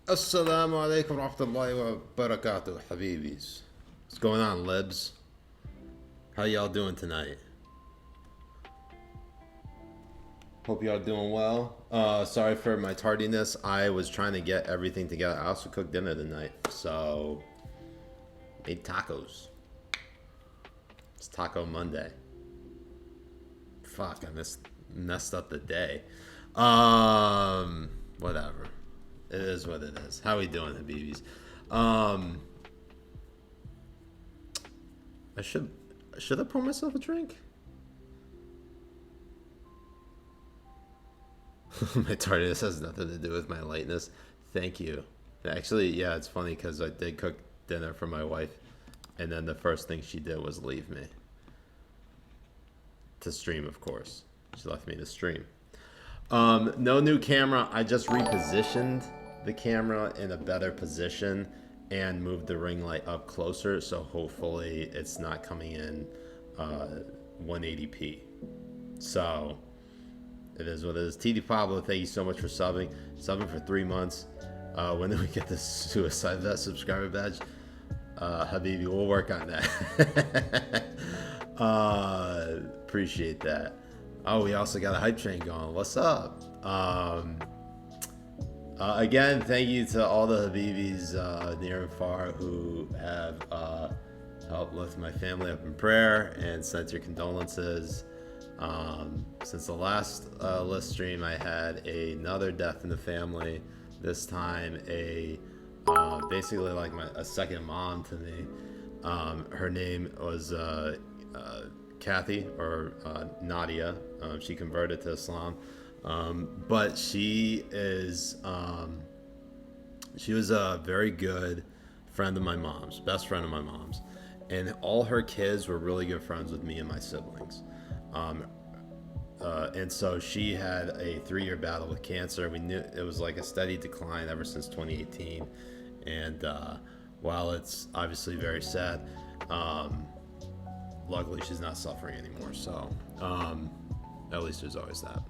Assalamu alaikum rahmatullahi wa barakatuh, habibis. What's going on, libs? How y'all doing tonight? Hope y'all doing well. Sorry for my tardiness. I was trying to get everything together. I also cooked dinner tonight, so made tacos. It's Taco Monday. Fuck, messed up the day. Whatever. It is what it is. How we doing, Habibis? Um, I should I pour myself a drink? My tardiness has nothing to do with my lightness. Thank you. Actually, yeah, it's funny because I did cook dinner for my wife, and then the first thing she did was leave me to stream. Of course, she left me to stream. No new camera. I just repositioned the camera in a better position and moved the ring light up closer, so hopefully it's not coming in 180p. So it is what it is. TD Pablo, thank you so much for subbing for 3 months. When do we get the Suicide Vet subscriber badge? Habibi, we'll work on that. Appreciate that. Oh, we also got a hype train going. What's up? Again, thank you to all the Habibis near and far who have helped lift my family up in prayer and sent your condolences. Since the last list stream, I had another death in the family. This time, basically like a second mom to me. Her name was Kathy or Nadia. She converted to Islam, but she was a very good friend of my mom's, best friend of my mom's, and all her kids were really good friends with me and my siblings. And so she had a 3-year battle with cancer. We knew it was like a steady decline ever since 2018, and while it's obviously very sad, luckily she's not suffering anymore, so at least there's always that.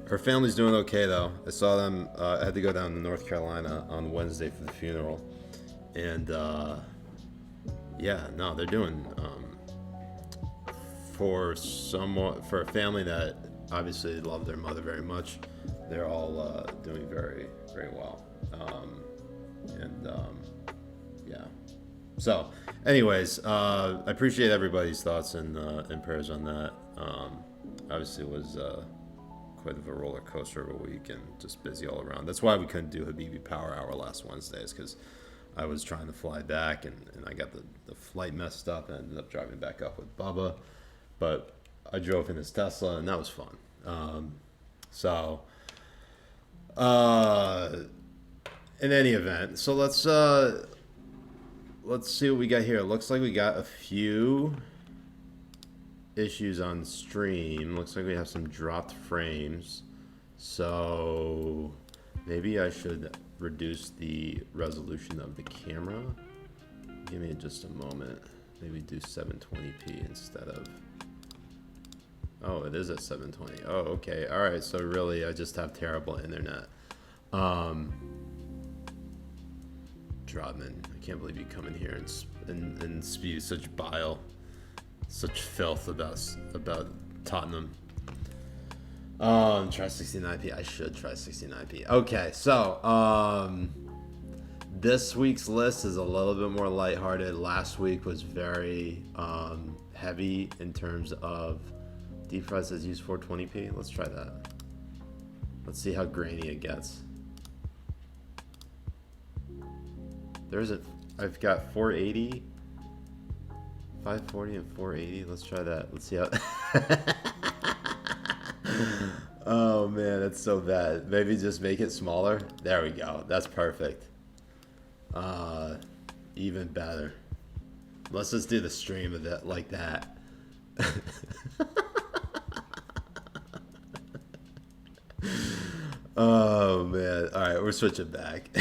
Her family's doing okay though. I saw them. I had to go down to North Carolina on Wednesday for the funeral, and yeah, no, they're doing for a family that obviously loved their mother very much. They're all doing very, very well, and yeah. So, anyways, I appreciate everybody's thoughts and prayers on that. Obviously, it was quite of a roller coaster of a week and just busy all around. That's why we couldn't do Habibi Power Hour last Wednesday, is because I was trying to fly back and I got the flight messed up and ended up driving back up with Bubba. But I drove in his Tesla and that was fun. In any event, so let's see what we got here. It looks like we got a few issues on stream. Looks like we have some dropped frames. So maybe I should reduce the resolution of the camera. Give me just a moment. Maybe do 720p instead of... Oh, it is at 720. Oh, okay. All right. So really, I just have terrible internet. Drodman, I can't believe you come in here and spew such bile, such filth about Tottenham. Try 69p. I should try 69p. Okay, so this week's list is a little bit more lighthearted. Last week was very heavy in terms of deep fries says use 420p. Let's try that. Let's see how grainy it gets. I've got 480, 540 and 480. Let's try that. Let's see how. Oh man, that's so bad. Maybe just make it smaller. There we go. That's perfect. Even better. Let's just do the stream of it like that. Oh man. All right, we're switching back.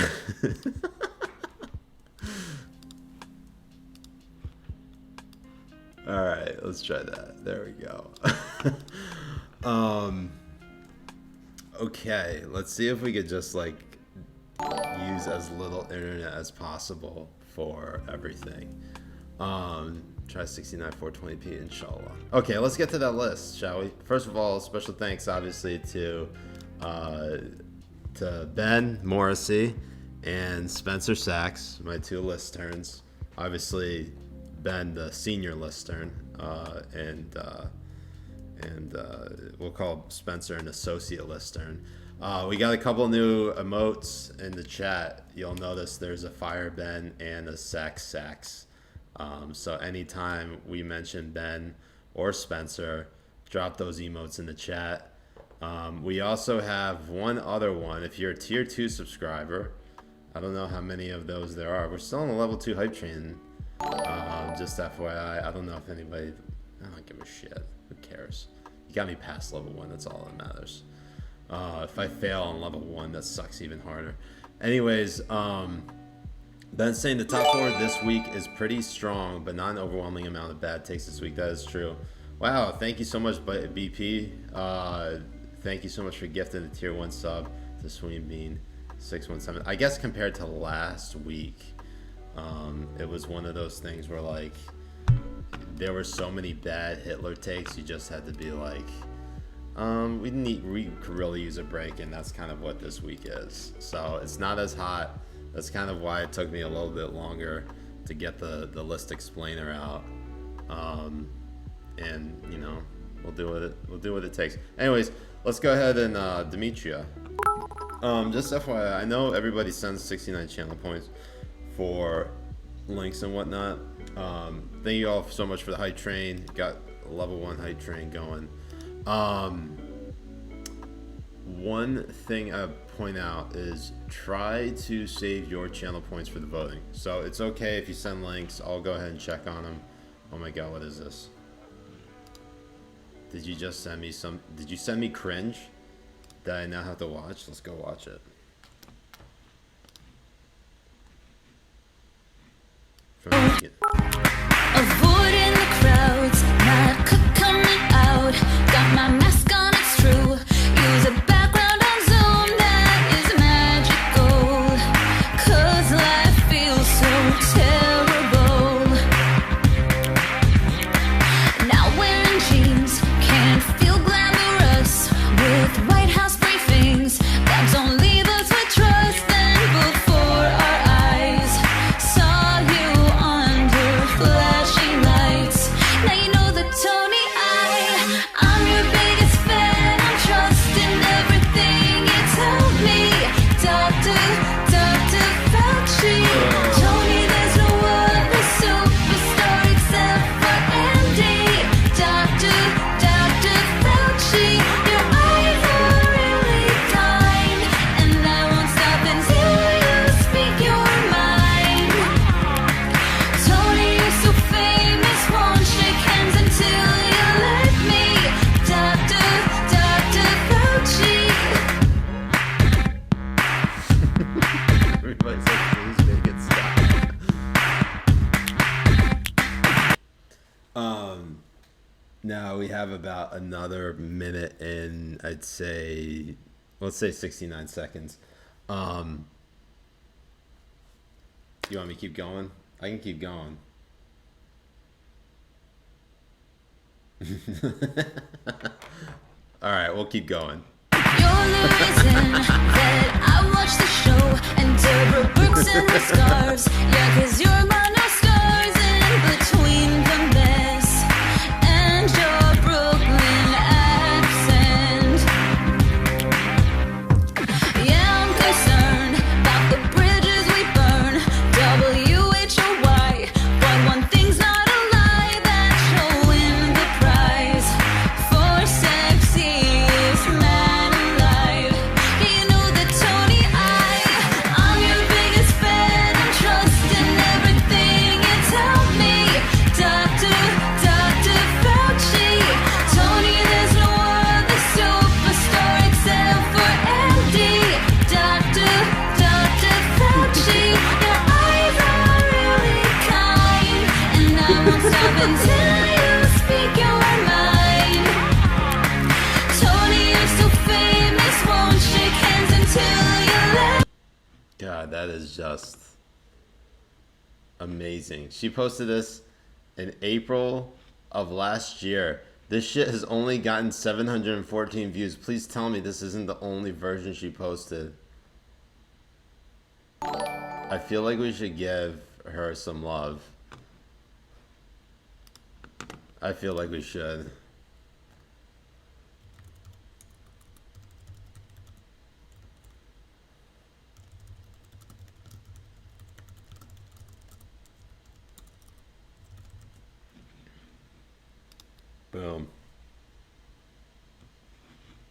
All right, let's try that. There we go. Okay, let's see if we could just like use as little internet as possible for everything. Try 69 420p, inshallah. Okay, let's get to that list, shall we? First of all, special thanks obviously to Ben Morrissey and Spencer Sachs, my 2 list turns. Obviously, Ben, the senior list turn, and we'll call Spencer an associate list turn. We got a couple new emotes in the chat. You'll notice there's a Fire Ben and a Sax. So anytime we mention Ben or Spencer, drop those emotes in the chat. We also have one other one. If you're a tier 2 subscriber, I don't know how many of those there are. We're still on the level 2 hype train. Just FYI, I don't know if anybody, I don't give a shit. Who cares? You got me past level 1, that's all that matters. If I fail on level 1, that sucks even harder. Anyways, Ben's saying the top 4 this week is pretty strong, but not an overwhelming amount of bad takes this week. That is true. Wow, thank you so much, BP. Thank you so much for gifting the tier 1 sub to Sween Bean 617. I guess compared to last week, it was one of those things where like there were so many bad Hitler takes, you just had to be like, we could really use a break, and that's kind of what this week is. So it's not as hot. That's kind of why it took me a little bit longer to get the list explainer out. And you know, we'll do what it takes. Anyways, let's go ahead and Demetria. Just FYI, I know everybody sends 69 channel points for links and whatnot. Thank you all so much for the hype train. Got a level 1 hype train going. One thing I point out is try to save your channel points for the voting. So it's okay if you send links. I'll go ahead and check on them. Oh my god, what is this? Did you just send me some? Did you send me cringe that I now have to watch? Let's go watch it. Avoiding the crowds, not coming out. Got my mask on, it's true. Use a background on Zoom that is magical. 'Cause life feels so terrible. Now wearing jeans, can't feel glamorous. With White House briefings that don't leave us with trust. And before our eyes, saw you under flashing lights. Now you know that Tony, I'm your biggest fan. I'm trusting everything you tell me. Dr. Fauci. Tony, there's no other superstar except for Andy. Dr. Fauci, your eyes are really kind, and I won't stop until you speak your mind. Tony, you're so famous, won't shake hands until you let me. Dr. Fauci. Everybody's like, please make it stop. Now we have about another minute and I'd say, let's say 69 seconds. You want me to keep going? I can keep going. All right, we'll keep going. You're the reason that I watch the show. And Deborah Brooks and the scarves. Yeah, 'cause you're my no scars in between the mess and your Brooklyn accent. Yeah, I'm concerned about the bridges we burn. WHOY. But one thing's not a lie, that's showing the prize for sexiest man alive. You know that God, that is just amazing. She posted this in April of last year. This shit has only gotten 714 views. Please tell me this isn't the only version she posted. I feel like we should give her some love. I feel like we should. Boom.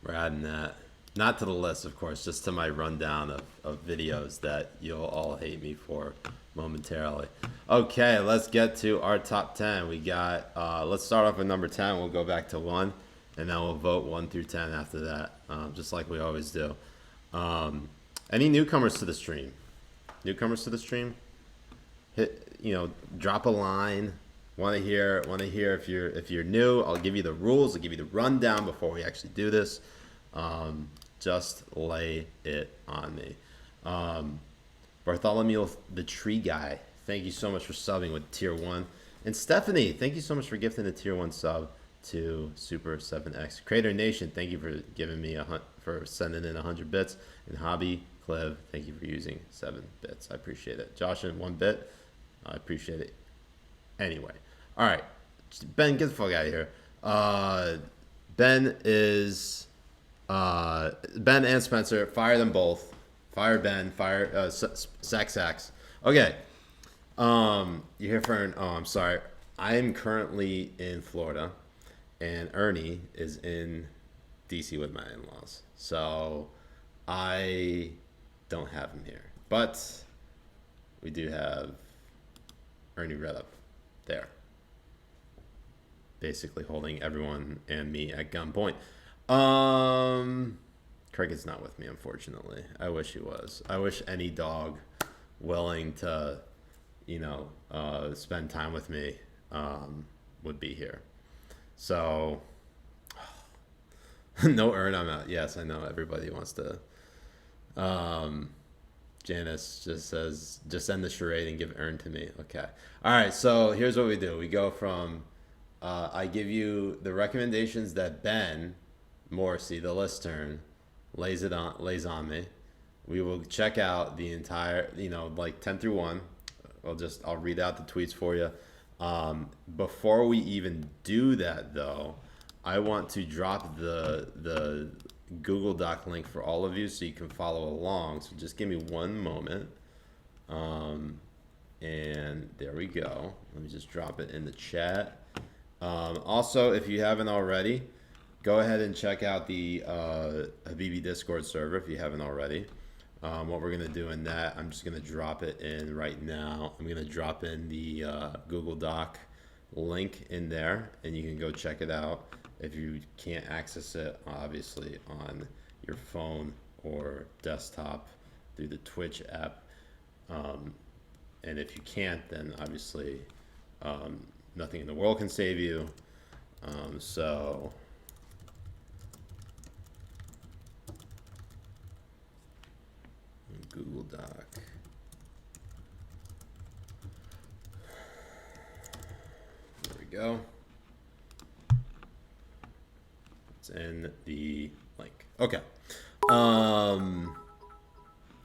We're adding that. Not to the list, of course, just to my rundown of videos that you'll all hate me for momentarily. Okay, let's get to our top 10. We got, let's start off with number 10. We'll go back to 1, and then we'll vote 1 through 10 after that, just like we always do. Any newcomers to the stream? Newcomers to the stream? Hit, drop a line. Want to hear if you're new. I'll give you the rules. I'll give you the rundown before we actually do this. Just lay it on me. Bartholomew the Tree Guy, thank you so much for subbing with tier 1. And Stephanie, thank you so much for gifting a tier 1 sub to Super 7X. Creator Nation, thank you for giving me for sending in 100 bits. And Hobby Cliv, thank you for using 7 bits. I appreciate it. Josh in 1 bit, I appreciate it. Anyway, all right, Ben, get the fuck out of here. Ben and Spencer, fire them both. Fire Ben, fire Sax. Okay. You're here for I'm sorry. I am currently in Florida, and Ernie is in DC with my in-laws. So I don't have him here, but we do have Ernie Redup there, basically holding everyone and me at gunpoint. Cricket's not with me, unfortunately. I wish he was. I wish any dog willing to, spend time with me would be here. So, no Ern, I'm out. Yes, I know everybody wants to. Janice just says, just end the charade and give Ern to me. Okay. All right, so here's what we do. We go from, I give you the recommendations that Ben Morrissey, the listern, lays on me. We will check out the entire, 10 through 1. I'll read out the tweets for you. Before we even do that, though, I want to drop the Google Doc link for all of you so you can follow along. So just give me one moment. And there we go. Let me just drop it in the chat. Also, if you haven't already, go ahead and check out the Habibi Discord server if you haven't already. What we're going to do in that, I'm just going to drop it in right now. I'm going to drop in the Google Doc link in there, and you can go check it out. If you can't access it, obviously, on your phone or desktop through the Twitch app. And if you can't, then obviously nothing in the world can save you. So Google Doc. There we go. It's in the link. Okay.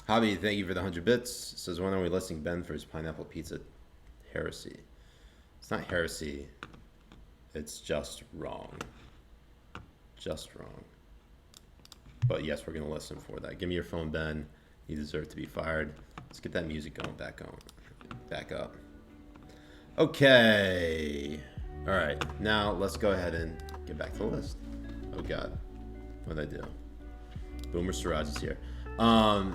Hobby, thank you for the 100 bits. Says, when are we listing Ben for his pineapple pizza heresy? It's not heresy. It's just wrong. Just wrong. But yes, we're going to list him for that. Give me your phone, Ben. You deserve to be fired. Let's get that music going back up. Okay. All right. Now let's go ahead and get back to the list. Oh God, what did I do? Boomer Siraj is here.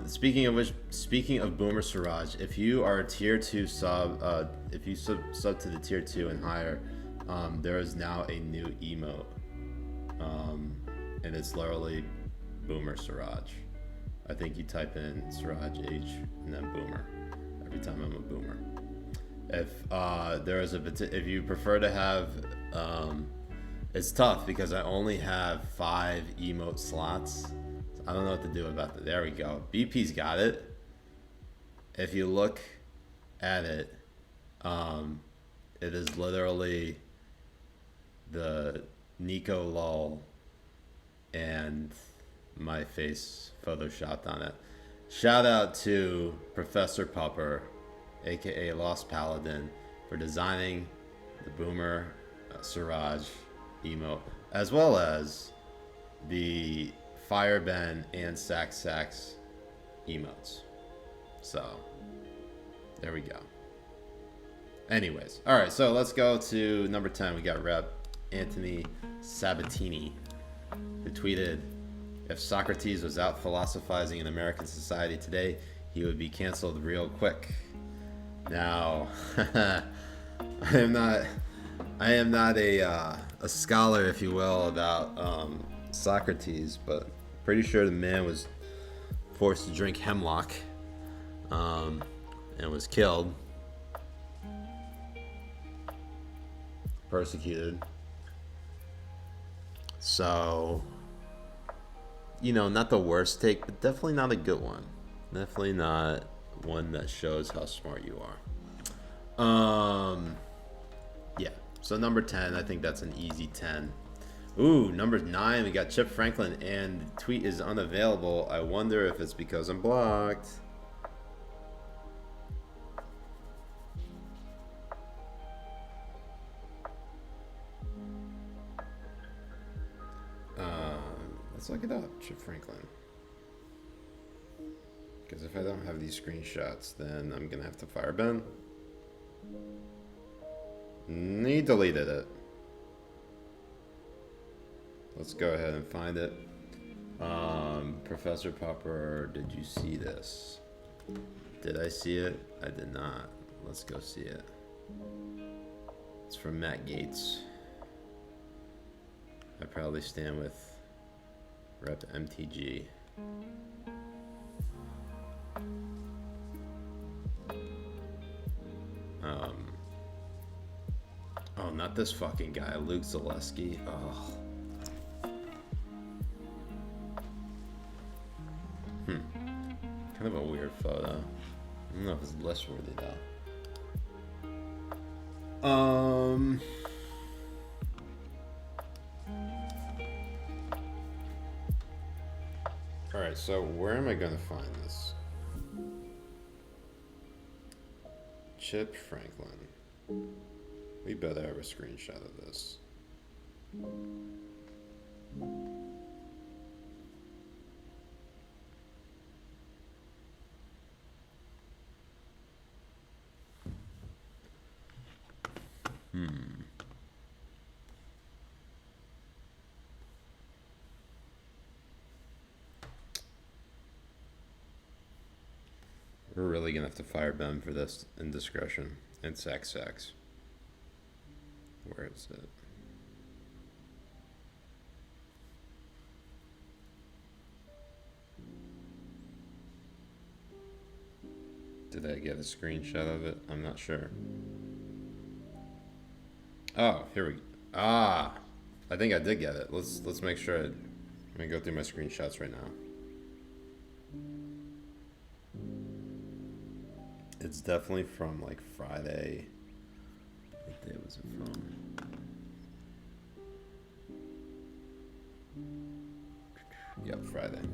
Speaking of which, speaking of Boomer Siraj, if you are a tier 2 sub, if you sub to the tier 2 and higher, there is now a new emote, and it's literally Boomer Siraj. I think you type in Siraj H and then Boomer every time I'm a Boomer. If if you prefer to have, it's tough because I only have 5 emote slots. So I don't know what to do about that. There we go. BP's got it. if you look at it, it is literally the Nico lol and my face photoshopped on it. Shout out to Professor Pupper, aka Lost Paladin, for designing the Boomer Siraj emote, as well as the Fireben and Sax emotes. So, there we go. Anyways, alright, so let's go to number 10. We got Rep Anthony Sabatini, who tweeted, "If Socrates was out philosophizing in American society today, he would be canceled real quick." Now, I am not a scholar, if you will, about Socrates, but pretty sure the man was forced to drink hemlock and was killed, persecuted. So, not the worst take, but definitely not a good one. Definitely not one that shows how smart you are. Yeah. So number 10, I think that's an easy 10. Ooh, number 9, we got Chip Franklin, and the tweet is unavailable. I wonder if it's because I'm blocked. Let's look it up, Chip Franklin. Because if I don't have these screenshots, then I'm gonna have to fire Ben. He deleted it. Let's go ahead and find it. Professor Popper, did you see this? Did I see it? I did not. Let's go see it. It's from Matt Gates. I probably stand with Rep MTG. Oh, not this fucking guy, Luke Zaleski. Oh. Kind of a weird photo. I don't know if it's list worthy though. Alright, so where am I gonna find this? Chip Franklin. We better have a screenshot of this. We're really gonna have to fire Ben for this indiscretion. And Sax. Where is it? Did I get a screenshot of it? I'm not sure. Oh, here we go. I think I did get it. Let's make sure. Let me go through my screenshots right now. It's definitely from like Friday. What day was it from? Yep, Friday.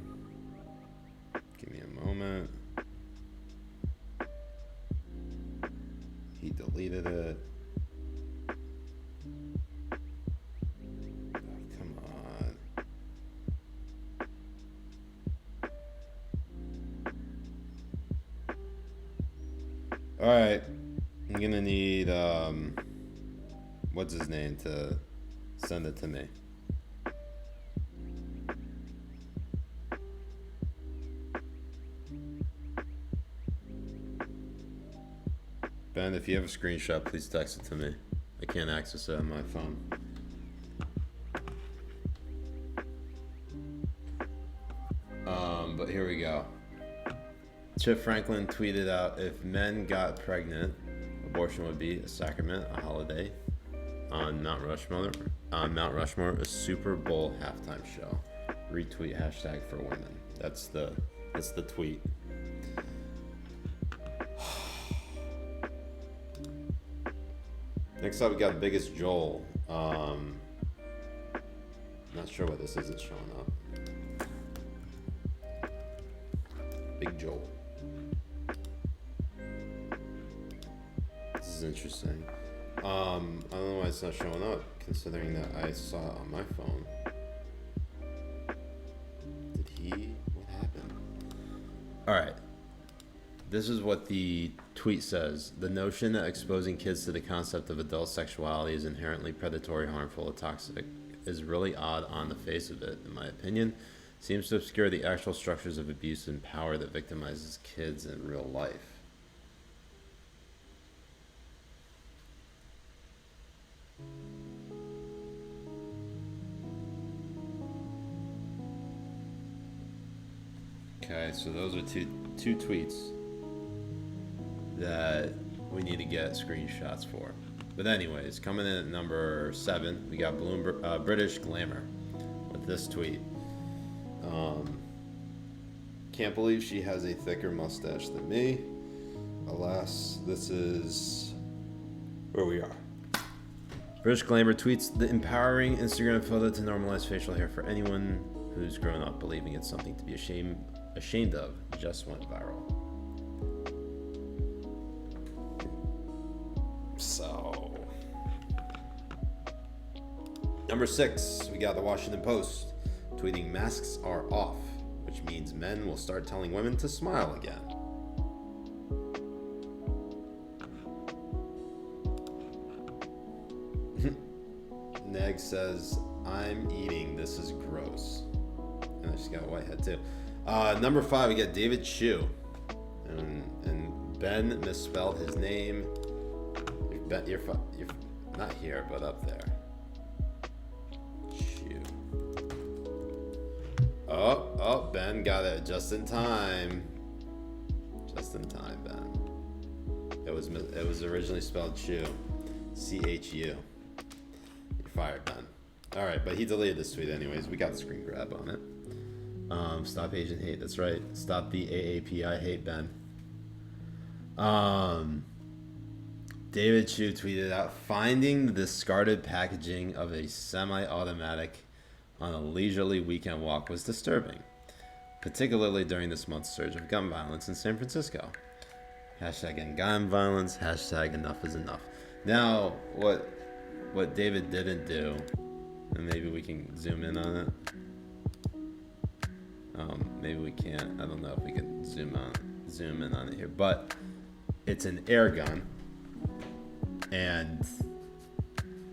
Give me a moment. He deleted it. Oh, come on. Alright. I'm gonna need, what's his name to send it to me. Ben, if you have a screenshot, please text it to me. I can't access it on my phone. But here we go. Chip Franklin tweeted out, if men got pregnant, abortion would be a sacrament, a holiday on Mount Rushmore, a Super Bowl halftime show. Retweet hashtag for women. That's the tweet. Next up, we got Biggest Joel. Not sure what this is. It's showing up. Big Joel. This is interesting. I don't know why it's not showing up, considering that I saw it on my phone. What happened? Alright. This is what the tweet says. The notion that exposing kids to the concept of adult sexuality is inherently predatory, harmful, or toxic is really odd on the face of it, in my opinion. Seems to obscure the actual structures of abuse and power that victimizes kids in real life. Okay, so those are two tweets that we need to get screenshots for. But anyways, coming in at number 7, we got British Glamour with this tweet. Can't believe she has a thicker mustache than me. Alas, this is where we are. British Glamour tweets the empowering Instagram photo to normalize facial hair for anyone who's grown up believing it's something to be ashamed of just went viral. So, number 6, we got the Washington Post tweeting masks are off, which means men will start telling women to smile again. Neg says, I'm eating, this is gross. And she's got a white head too. Number 5, we got David Chu. And Ben misspelled his name. You're not here, but up there. Chu. Oh, Ben got it just in time. Just in time, Ben. It was originally spelled Chu. CHU. You're fired, Ben. Alright, but he deleted this tweet anyways. We got the screen grab on it. Stop Asian hate. That's right. Stop the AAPI hate, Ben. David Chu tweeted out, finding the discarded packaging of a semi-automatic on a leisurely weekend walk was disturbing, particularly during this month's surge of gun violence in San Francisco. Hashtag end gun violence. Hashtag enough is enough. Now, what David didn't do, and maybe we can zoom in on it. Maybe we can't. I don't know if we can zoom in on it here, but it's an air gun, and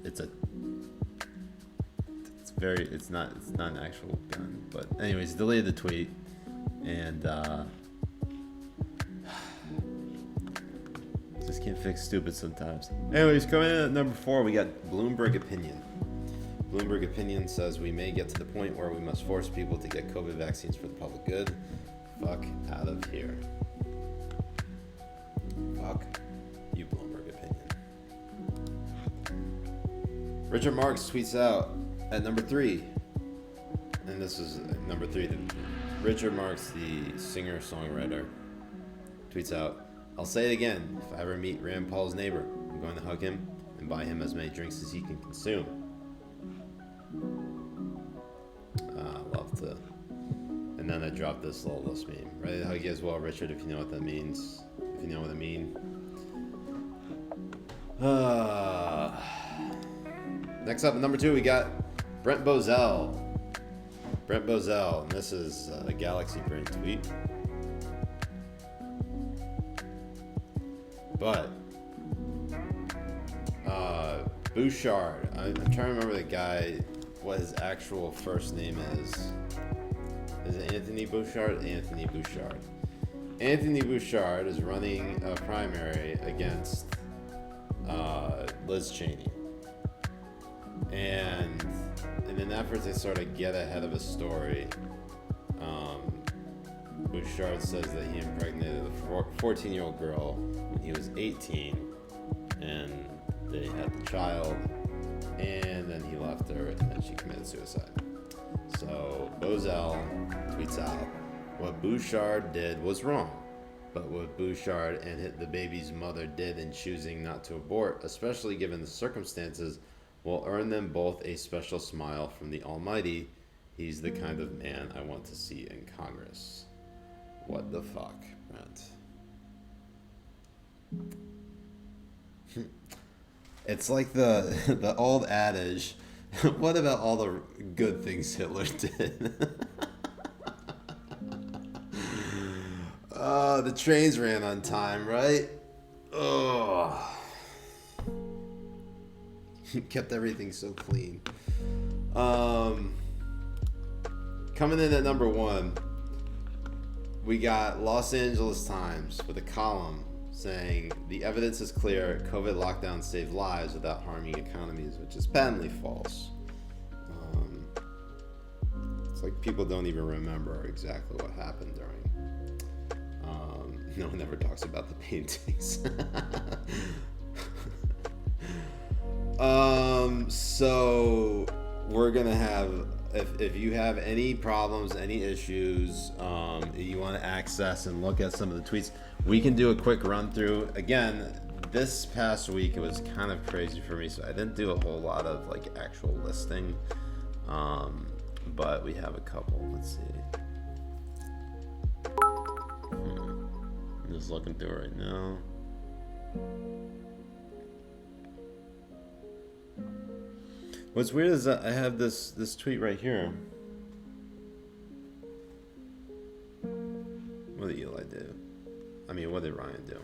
it's not an actual gun. But anyways, deleted the tweet, and just can't fix stupid sometimes. Anyways, coming in at number 4, we got Bloomberg Opinion. Bloomberg Opinion says we may get to the point where we must force people to get COVID vaccines for the public good. Fuck out of here. Fuck you, Bloomberg Opinion. Richard Marx tweets out at number 3, and this is number 3. Richard Marx, the singer-songwriter, tweets out, I'll say it again, if I ever meet Rand Paul's neighbor, I'm going to hug him and buy him as many drinks as he can consume. Love to. And then I dropped this little meme. Ready to hug you as well, Richard, if you know what that means. If you know what I mean. Next up, at number 2, we got Brent Bozell. Brent Bozell, and this is a Galaxy Brain tweet. But Bouchard, I'm trying to remember the guy, what his actual first name is. Is it Anthony Bouchard? Anthony Bouchard. Anthony Bouchard is running a primary against Liz Cheney. And in an effort to sort of get ahead of a story, Bouchard says that he impregnated a 14-year-old girl when he was 18, and they had the child, and then he left her, and then she committed suicide. So Bozell tweets out, what Bouchard did was wrong. but what Bouchard and the baby's mother did in choosing not to abort, especially given the circumstances, will earn them both a special smile from the Almighty. He's the kind of man I want to see in Congress. What the fuck, Brent? It's like the old adage, what about all the good things Hitler did? The trains ran on time, right? Oh. Kept everything so clean. Coming in at number 1, we got Los Angeles Times with a column saying the evidence is clear, COVID lockdown saved lives without harming economies, which is patently false. It's like people don't even remember exactly what happened during. No one ever talks about the paintings. So we're gonna have, if you have any problems, any issues, you want to access and look at some of the tweets, we can do a quick run through. Again, this past week it was kind of crazy for me, so I didn't do a whole lot of like actual listing, but we have a couple. Let's see. I'm just looking through it right now. What's weird is that I have this tweet right here. What did Eli do? I mean, what did Ryan do?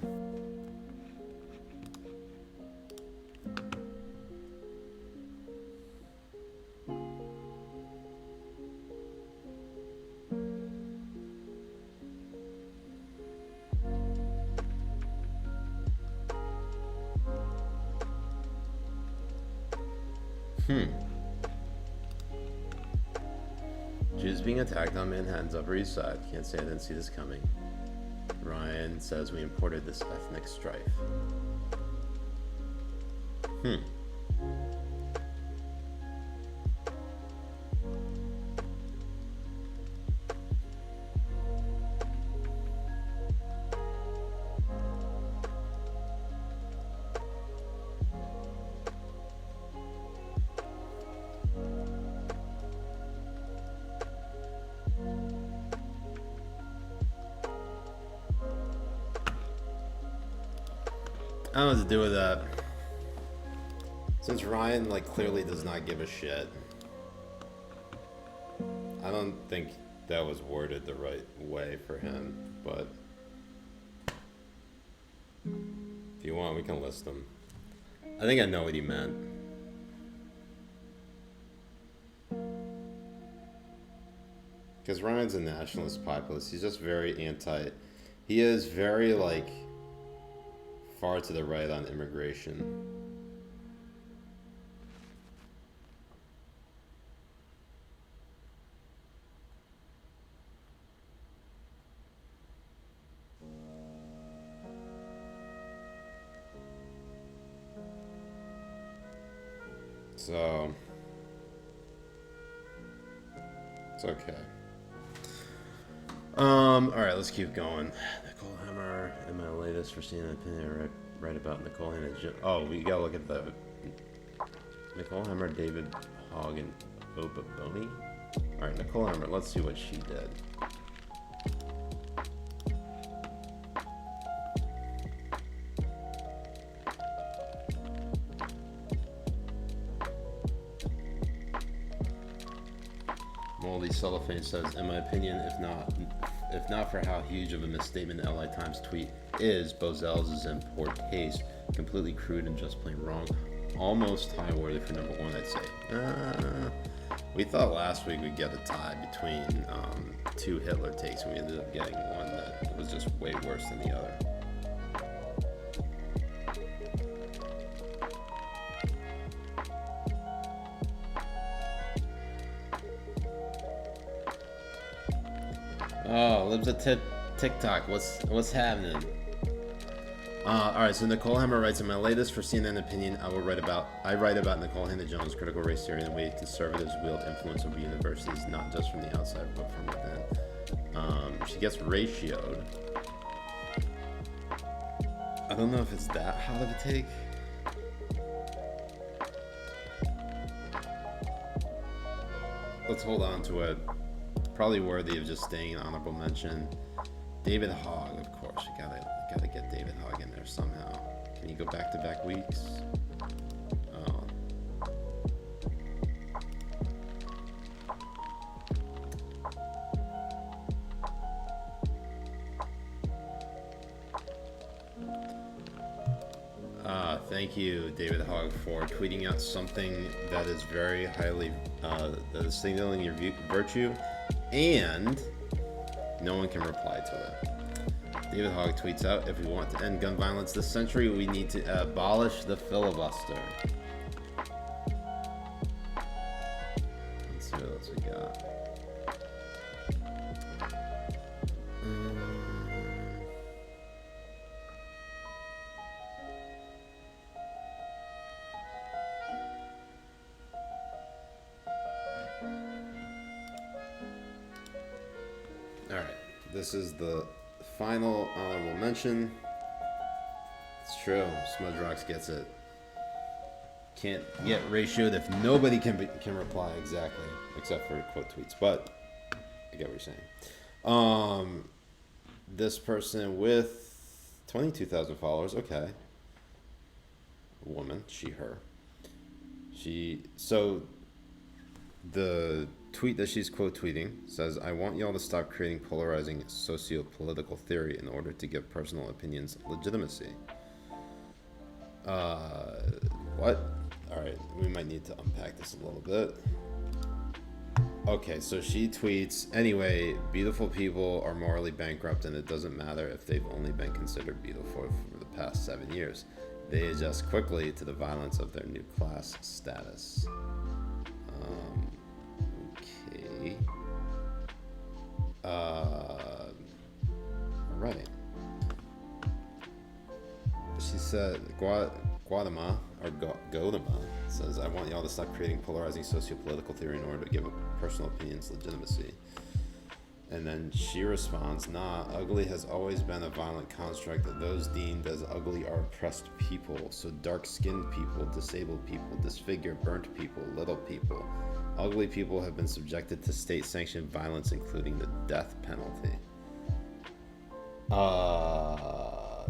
Jews being attacked on Manhattan's Upper East Side. Can't say I didn't see this coming. Ryan says we imported this ethnic strife. I don't know what to do with that. Since Ryan like clearly does not give a shit. I don't think that was worded the right way for him, but if you want we can list them. I think I know what he meant. Because Ryan's a nationalist populist. He's just very he is very like far to the right on immigration. So it's okay. All right, let's keep going. Nicole Hammer in my latest for CNN opinion, right about Nicole Hammer. Oh, we gotta look at the Nicole Hammer, David Hogg, and Opa Boney. All right, Nicole Hammer. Let's see what she did. Moldy Cellophane says, in my opinion, if not for how huge of a misstatement the LA Times tweet is, Bozell's is in poor taste, completely crude and just plain wrong. Almost tie worthy for number 1, I'd say. We thought last week we'd get a tie between 2 Hitler takes, and we ended up getting one that was just way worse than the other. Oh, Libs at TikTok. What's happening? All right. So Nicole Hammer writes, in my latest for CNN opinion, I write about Nicole Hannah-Jones' critical race theory and the way conservatives wield influence over universities, not just from the outside but from within. She gets ratioed. I don't know if it's that hot of a take. Let's hold on to it. Probably worthy of just staying an honorable mention. David Hogg, of course. You gotta get David Hogg in there somehow. Can you go back-to-back weeks? Oh. Thank you, David Hogg, for tweeting out something that is very highly, that is signaling your virtue, and no one can reply to it. David Hogg tweets out, if we want to end gun violence this century, we need to abolish the filibuster. Let's see what else we got. Alright, this is the final honorable mention. It's true, Smudge Rocks gets it. Can't get ratioed if nobody can reply exactly, except for quote tweets, but I get what you're saying. This person with 22,000 followers, okay. Woman, she, her. So the tweet that she's quote tweeting says, I want y'all to stop creating polarizing socio-political theory in order to give personal opinions legitimacy. What? Alright, we might need to unpack this a little bit. Okay, so she tweets, anyway, beautiful people are morally bankrupt and it doesn't matter if they've only been considered beautiful for the past 7 years. They adjust quickly to the violence of their new class status. Okay. Right. She said, Guadama, or Godama, says, I want y'all to stop creating polarizing socio-political theory in order to give personal opinions legitimacy. And then she responds, nah, ugly has always been a violent construct. Those deemed as ugly are oppressed people. So dark-skinned people, disabled people, disfigured, burnt people, little people. Ugly people have been subjected to state-sanctioned violence, including the death penalty.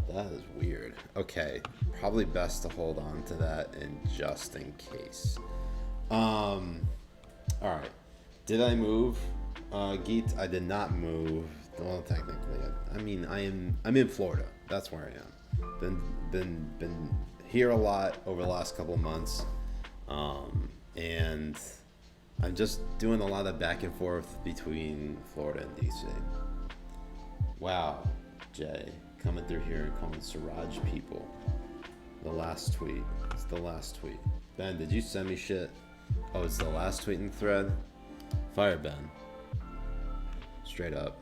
That is weird. Okay, probably best to hold on to that just in case. Alright. Did I move? Geet, I did not move. Well, technically, I'm in Florida. That's where I am. Been here a lot over the last couple months, and I'm just doing a lot of back and forth between Florida and DC. Wow, Jay, coming through here and calling Siraj people. The last tweet. It's the last tweet. Ben, did you send me shit? Oh, it's the last tweet in the thread? Fire Ben. Straight up.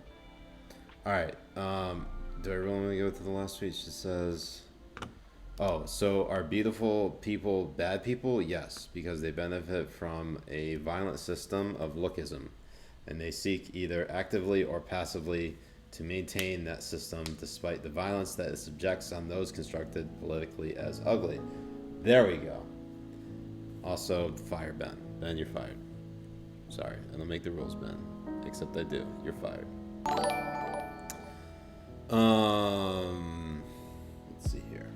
Alright, do I really want to go to the last tweet? She says, oh, so are beautiful people bad people? Yes, because they benefit from a violent system of lookism, and they seek either actively or passively to maintain that system despite the violence that it subjects on those constructed politically as ugly. There we go. Also, fire Ben. Ben, you're fired. Sorry, I don't make the rules, Ben. Except I do. You're fired. Let's see here.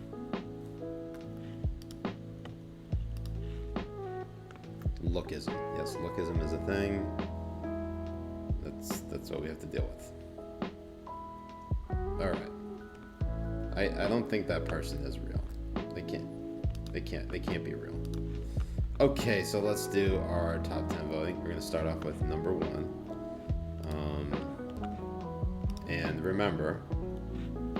Lookism. Yes, lookism is a thing. That's what we have to deal with. Alright. I don't think that person is real. They can't be real. Okay, so let's do our top 10 voting. We're gonna start off with number 1. And remember,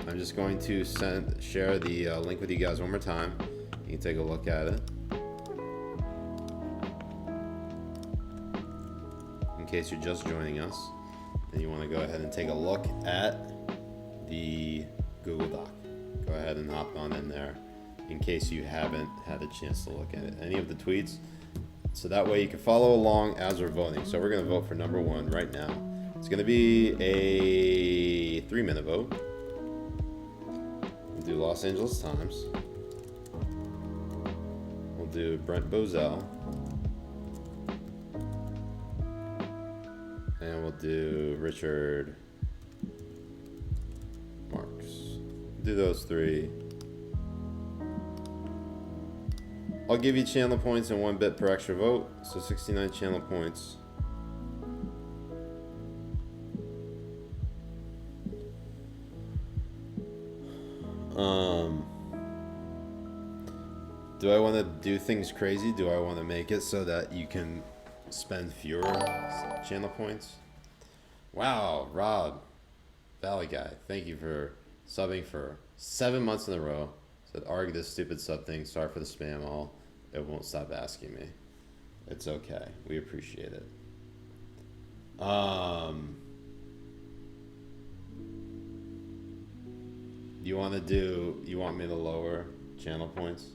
I'm just going to share the link with you guys one more time. You can take a look at it. In case you're just joining us and you want to go ahead and take a look at the Google Doc. Go ahead and hop on in there in case you haven't had a chance to look at it. Any of the tweets. So that way you can follow along as we're voting. So we're going to vote for number 1 right now. It's going to be a 3-minute vote. We'll do Los Angeles Times. We'll do Brent Bozell. And we'll do Richard Marks. Do those three. I'll give you channel points and 1 bit per extra vote, so 69 channel points. Do I want to do things crazy? Do I want to make it so that you can spend fewer channel points? Wow, Rob, Valley Guy, thank you for subbing for 7 months in a row. Said, argue this stupid sub thing. Sorry for the spam. It won't stop asking me. It's okay. We appreciate it. You want me to lower channel points?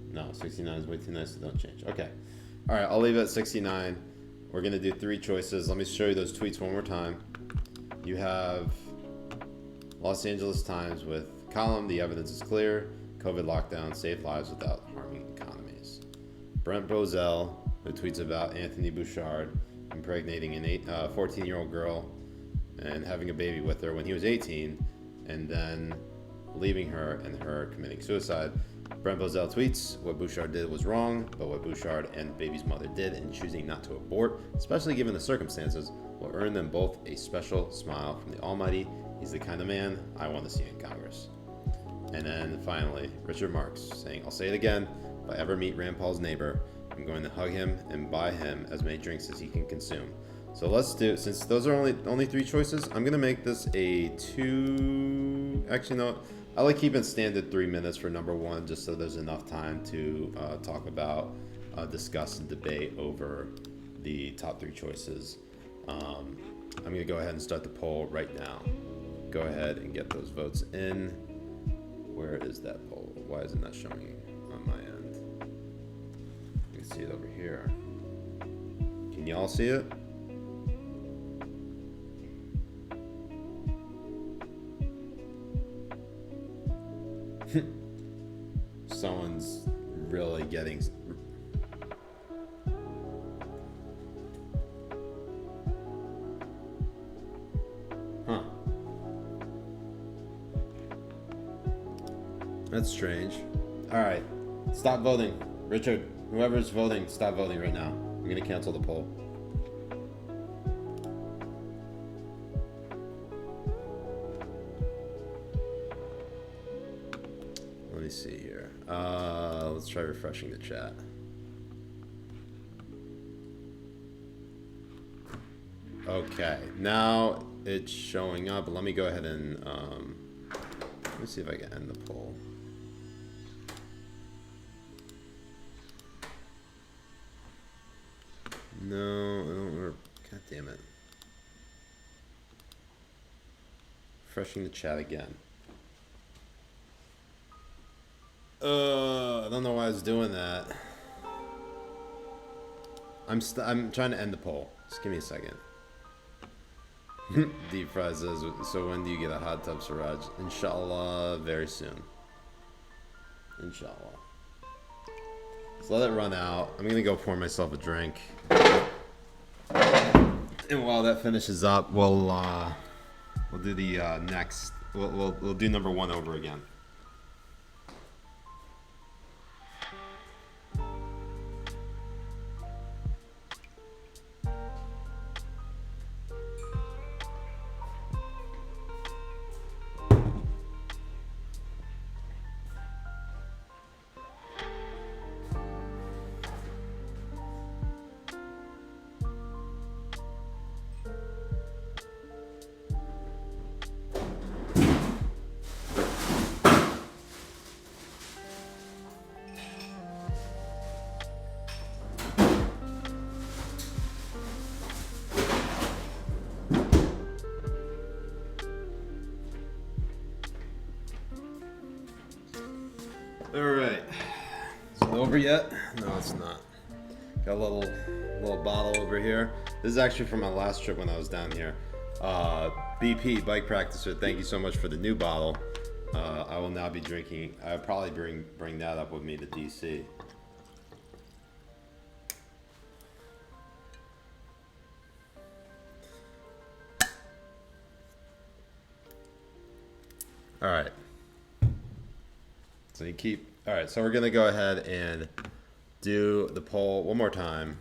No, 69 is way too nice, so don't change. Okay. All right, I'll leave it at 69. We're going to do 3 choices. Let me show you those tweets one more time. You have Los Angeles Times with column, the evidence is clear. COVID lockdown saved lives without harming economies. Brent Bozell, who tweets about Anthony Bouchard impregnating an 14-year-old girl and having a baby with her when he was 18, and then leaving her and her committing suicide. Brent Bozell tweets, what Bouchard did was wrong, but what Bouchard and baby's mother did in choosing not to abort, especially given the circumstances, will earn them both a special smile from the Almighty. He's the kind of man I want to see in Congress. And then finally, Richard Marks saying, I'll say it again, if I ever meet Rand Paul's neighbor, I'm going to hug him and buy him as many drinks as he can consume. So let's do, since those are only 3 choices, I'm going to make this a 2, actually no, I like keeping standard 3 minutes for number 1, just so there's enough time to talk about, discuss and debate over the top 3 choices. I'm going to go ahead and start the poll right now. Go ahead and get those votes in. Where is that poll? Why is it not showing on my end? You can see it over here. Can y'all see it? Someone's really getting... Huh. That's strange. Alright. Stop voting. Richard, whoever's voting, stop voting right now. I'm going to cancel the poll. Let me see here. Let's try refreshing the chat. Okay, now it's showing up. Let me go ahead and let me see if I can end the poll. No, I don't work. God damn it. Refreshing the chat again. I don't know why I was doing that. I'm trying to end the poll. Just give me a second. Deep Fry says, so when do you get a hot tub, Siraj? Inshallah, very soon. Inshallah. So let it run out. I'm gonna go pour myself a drink. And while that finishes up, we'll do the next. We'll do number 1 over again. Alright. Is it over yet? No, it's not. Got a little bottle over here. This is actually from my last trip when I was down here. BP, Bike Practicer, thank you so much for the new bottle. I will now be drinking. I'll probably bring that up with me to DC. All right. So you keep. All right. So we're gonna go ahead and do the poll one more time.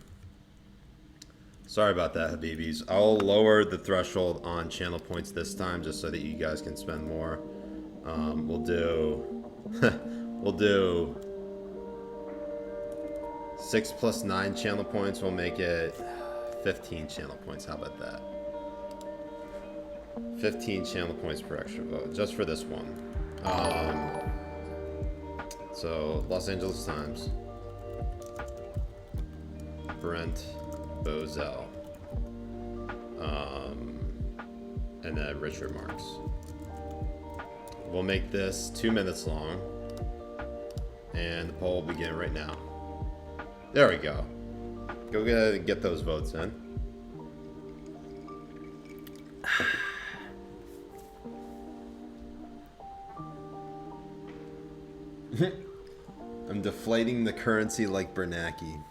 Sorry about that, Habibis. I'll lower the threshold on channel points this time just so that you guys can spend more. We'll do we'll do 6 plus 9 channel points. We'll make it 15 channel points. How about that? 15 channel points per extra vote just for this one. So Los Angeles Times, Brent Bozell, and then Richard Marks. We'll make this 2 minutes long, and the poll will begin right now. There we go. Go ahead and get those votes in. I'm deflating the currency like Bernanke.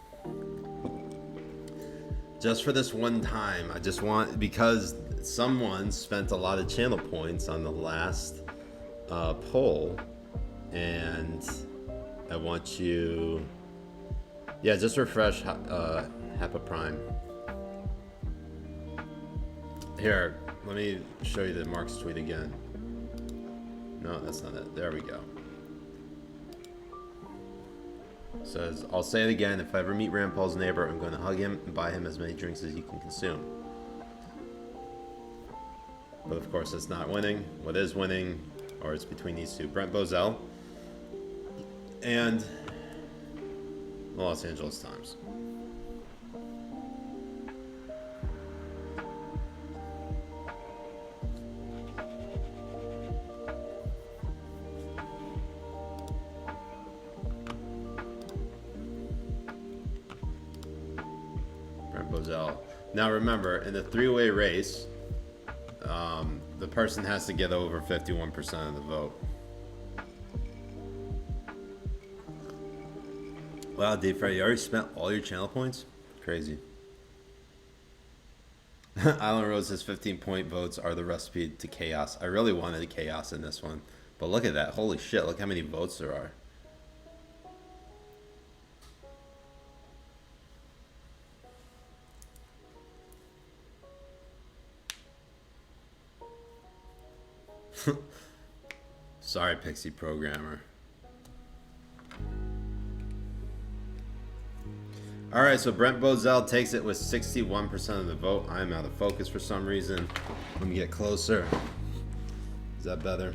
Just for this one time, I just want, because someone spent a lot of channel points on the last poll, and I want you, yeah, just refresh HAPA Prime. Here, let me show you the Mark's tweet again. No, that's not it. There we go. Says, I'll say it again, if I ever meet Rand Paul's neighbor, I'm going to hug him and buy him as many drinks as he can consume. But of course, it's not winning. What is winning, or it's between these two, Brent Bozell and the Los Angeles Times. Now remember, in the three-way race, the person has to get over 51% of the vote. Wow, Dave Freddy, you already spent all your channel points? Crazy. Island Rose says 15-point votes are the recipe to chaos. I really wanted chaos in this one. But look at that. Holy shit, look how many votes there are. Sorry, Pixie Programmer. Alright, so Brent Bozell takes it with 61% of the vote. I'm out of focus for some reason. Let me get closer. Is that better?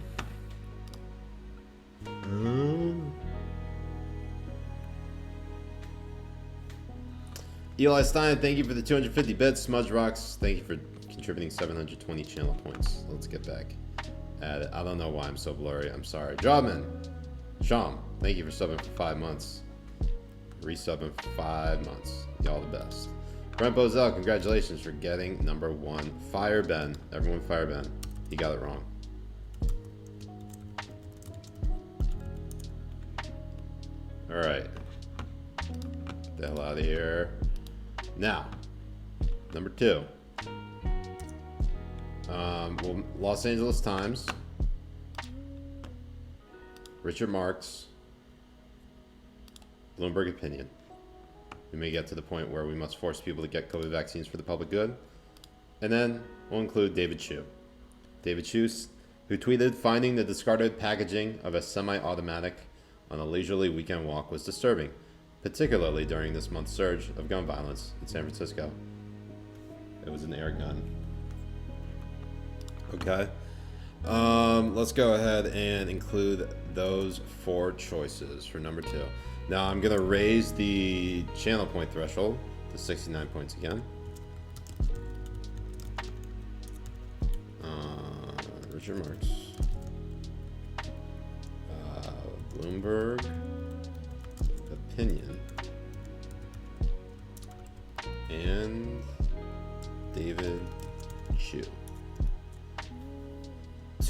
Eli Stein, thank you for the 250 bits. Smudge Rocks, thank you for contributing 720 channel points. Let's get back at it. I don't know why I'm so blurry. I'm sorry. Jobman, Sham, thank you for subbing for 5 months. Resubbing for 5 months. Y'all the best. Brent Bozell, congratulations for getting #1. Fire Ben. Everyone fire Ben. He got it wrong. Alright. Get the hell out of here. Now, #2. Well, Los Angeles Times, Richard Marks, Bloomberg Opinion. We may get to the point where we must force people to get COVID vaccines for the public good. And then we'll include David Chu. David Chu, who tweeted, finding the discarded packaging of a semi-automatic on a leisurely weekend walk was disturbing, particularly during this month's surge of gun violence in San Francisco. It was an air gun. Okay. Let's go ahead and include those 4 choices for #2. Now I'm going to raise the channel point threshold to 69 points again. Richard Marks. Bloomberg Opinion. And David Chu.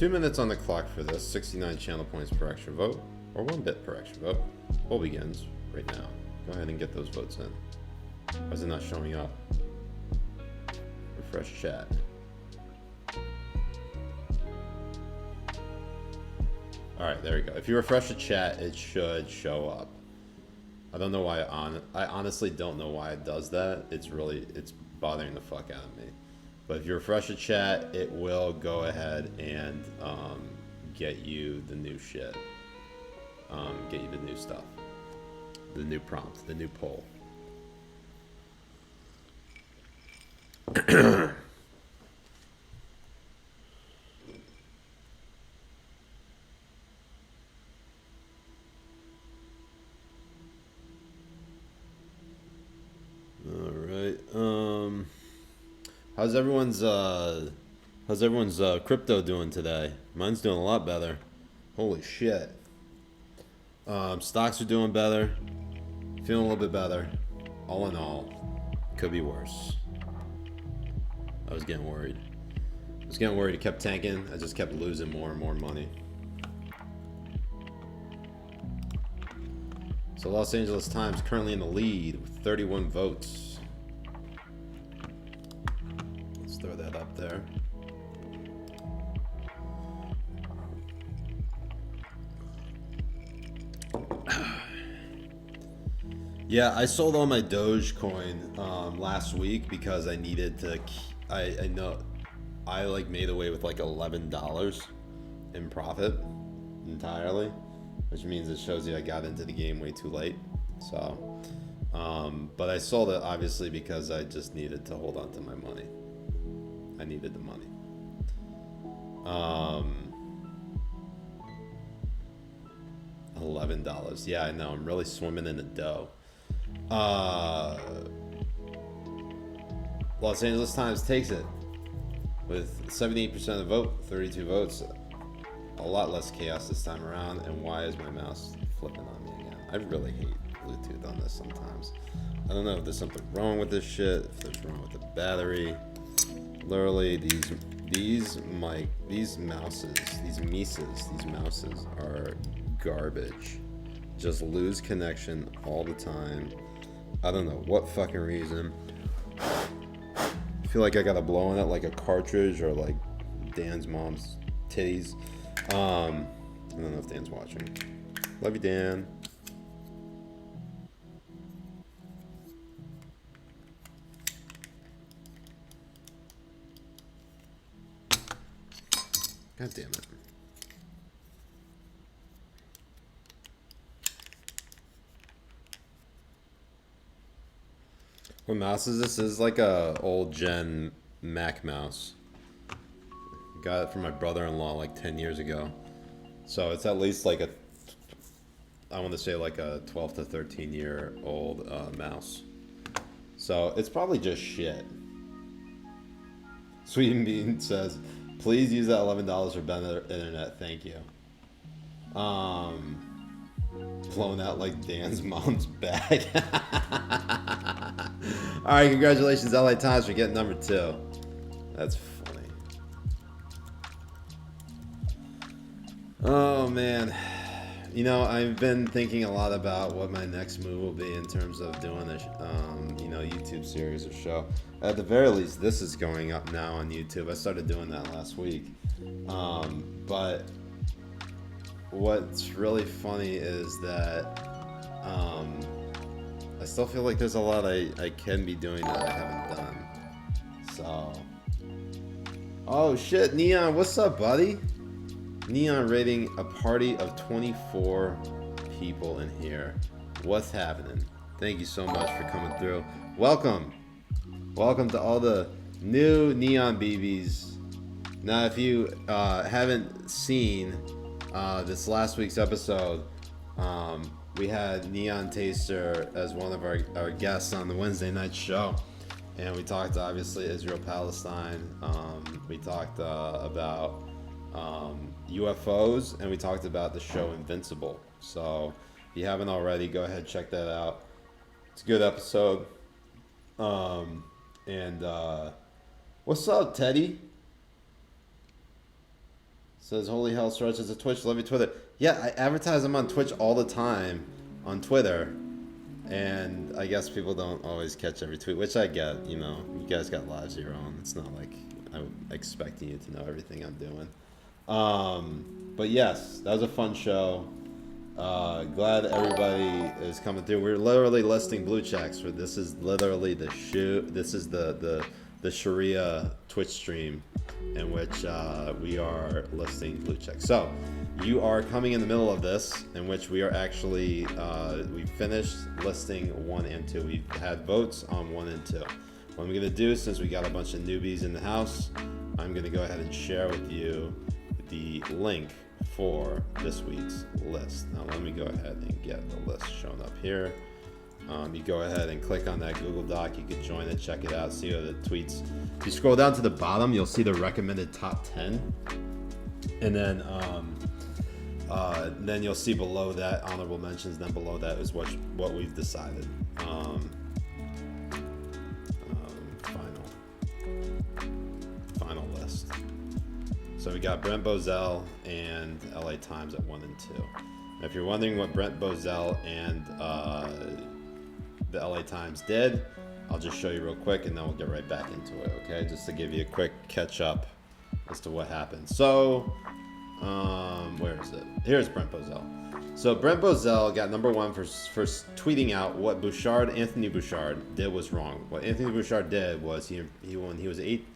2 minutes on the clock for this. 69 channel points per extra vote, or 1 bit per extra vote. Poll begins right now. Go ahead and get those votes in. Why is it not showing up? Refresh chat. Alright, there we go. If you refresh the chat, it should show up. I don't know why I honestly don't know why it does that. It's bothering the fuck out of me. But if you refresh the chat, it will go ahead and get you the new shit. Get you the new stuff. The new prompt, the new poll. How's everyone's crypto doing today? Mine's doing a lot better. Holy shit. Stocks are doing better. Feeling a little bit better. All in all, could be worse. I was getting worried. It kept tanking. I just kept losing more and more money. So Los Angeles Times currently in the lead with 31 votes. Let's throw that up there. Yeah, I sold all my Dogecoin last week because I needed to. I know I like made away with like $11 in profit entirely, which means it shows you I got into the game way too late. So, but I sold it obviously because I just needed to hold on to my money. I needed the money. $11. Yeah, I know. I'm really swimming in the dough. Los Angeles Times takes it with 78% of the vote, 32 votes. A lot less chaos this time around. And why is my mouse flipping on me again? I really hate Bluetooth on this sometimes. I don't know if there's something wrong with this shit, if there's wrong with the battery. Literally, these mouses are garbage. Just lose connection all the time. I don't know what fucking reason. I feel like I gotta blow on it like a cartridge or like Dan's mom's titties. I don't know if Dan's watching. Love you, Dan. God damn it. What mouse is this? This is like a old gen Mac mouse. Got it from my brother-in-law like 10 years ago. So it's at least like I want to say like a 12 to 13 year old mouse. So it's probably just shit. Sweet and Bean says, please use that $11 for better internet, thank you. Blown out like Dan's mom's bag. Alright, congratulations LA Times for getting number 2. That's funny. Oh man. You know, I've been thinking a lot about what my next move will be in terms of doing a YouTube series or show. At the very least, this is going up now on YouTube. I started doing that last week. But what's really funny is that I still feel like there's a lot I can be doing that I haven't done. So, oh shit, Neon, what's up, buddy? Neon rating a party of 24 people in here. What's happening? Thank you so much for coming through. Welcome to all the new Neon BBs. Now, if you haven't seen this last week's episode, we had Neon Taster as one of our guests on the Wednesday night show, and we talked obviously Israel-Palestine. We talked about UFOs, and we talked about the show Invincible. So if you haven't already, go ahead, check that out. It's a good episode. What's up, Teddy? Says, holy hell, stretches a Twitch, love you, Twitter. Yeah, I advertise them on Twitch all the time on Twitter. And I guess people don't always catch every tweet, which I get, you know. You guys got lives of your own. It's not like I'm expecting you to know everything I'm doing. But yes, that was a fun show. Glad everybody is coming through. We're literally listing blue checks for this is literally this is the Sharia Twitch stream in which we are listing blue checks. So you are coming in the middle of this, in which we are actually we finished listing 1 and 2. We've had votes on 1 and 2. What I'm gonna do, since we got a bunch of newbies in the house, I'm gonna go ahead and share with you the link for this week's list. Now let me go ahead and get the list shown up here. You go ahead and click on that Google Doc. You can join it, check it out, see all the tweets. If you scroll down to the bottom, you'll see the recommended top 10. And then you'll see below that honorable mentions. Then below that is what we've decided. Final list. So we got Brent Bozell and LA Times at 1 and 2. Now, if you're wondering what Brent Bozell and the LA Times did, I'll just show you real quick and then we'll get right back into it, okay? Just to give you a quick catch up as to what happened. So, where is it? Here's Brent Bozell. So Brent Bozell got number 1 for tweeting out what Anthony Bouchard did was wrong. What Anthony Bouchard did was he when he was 8,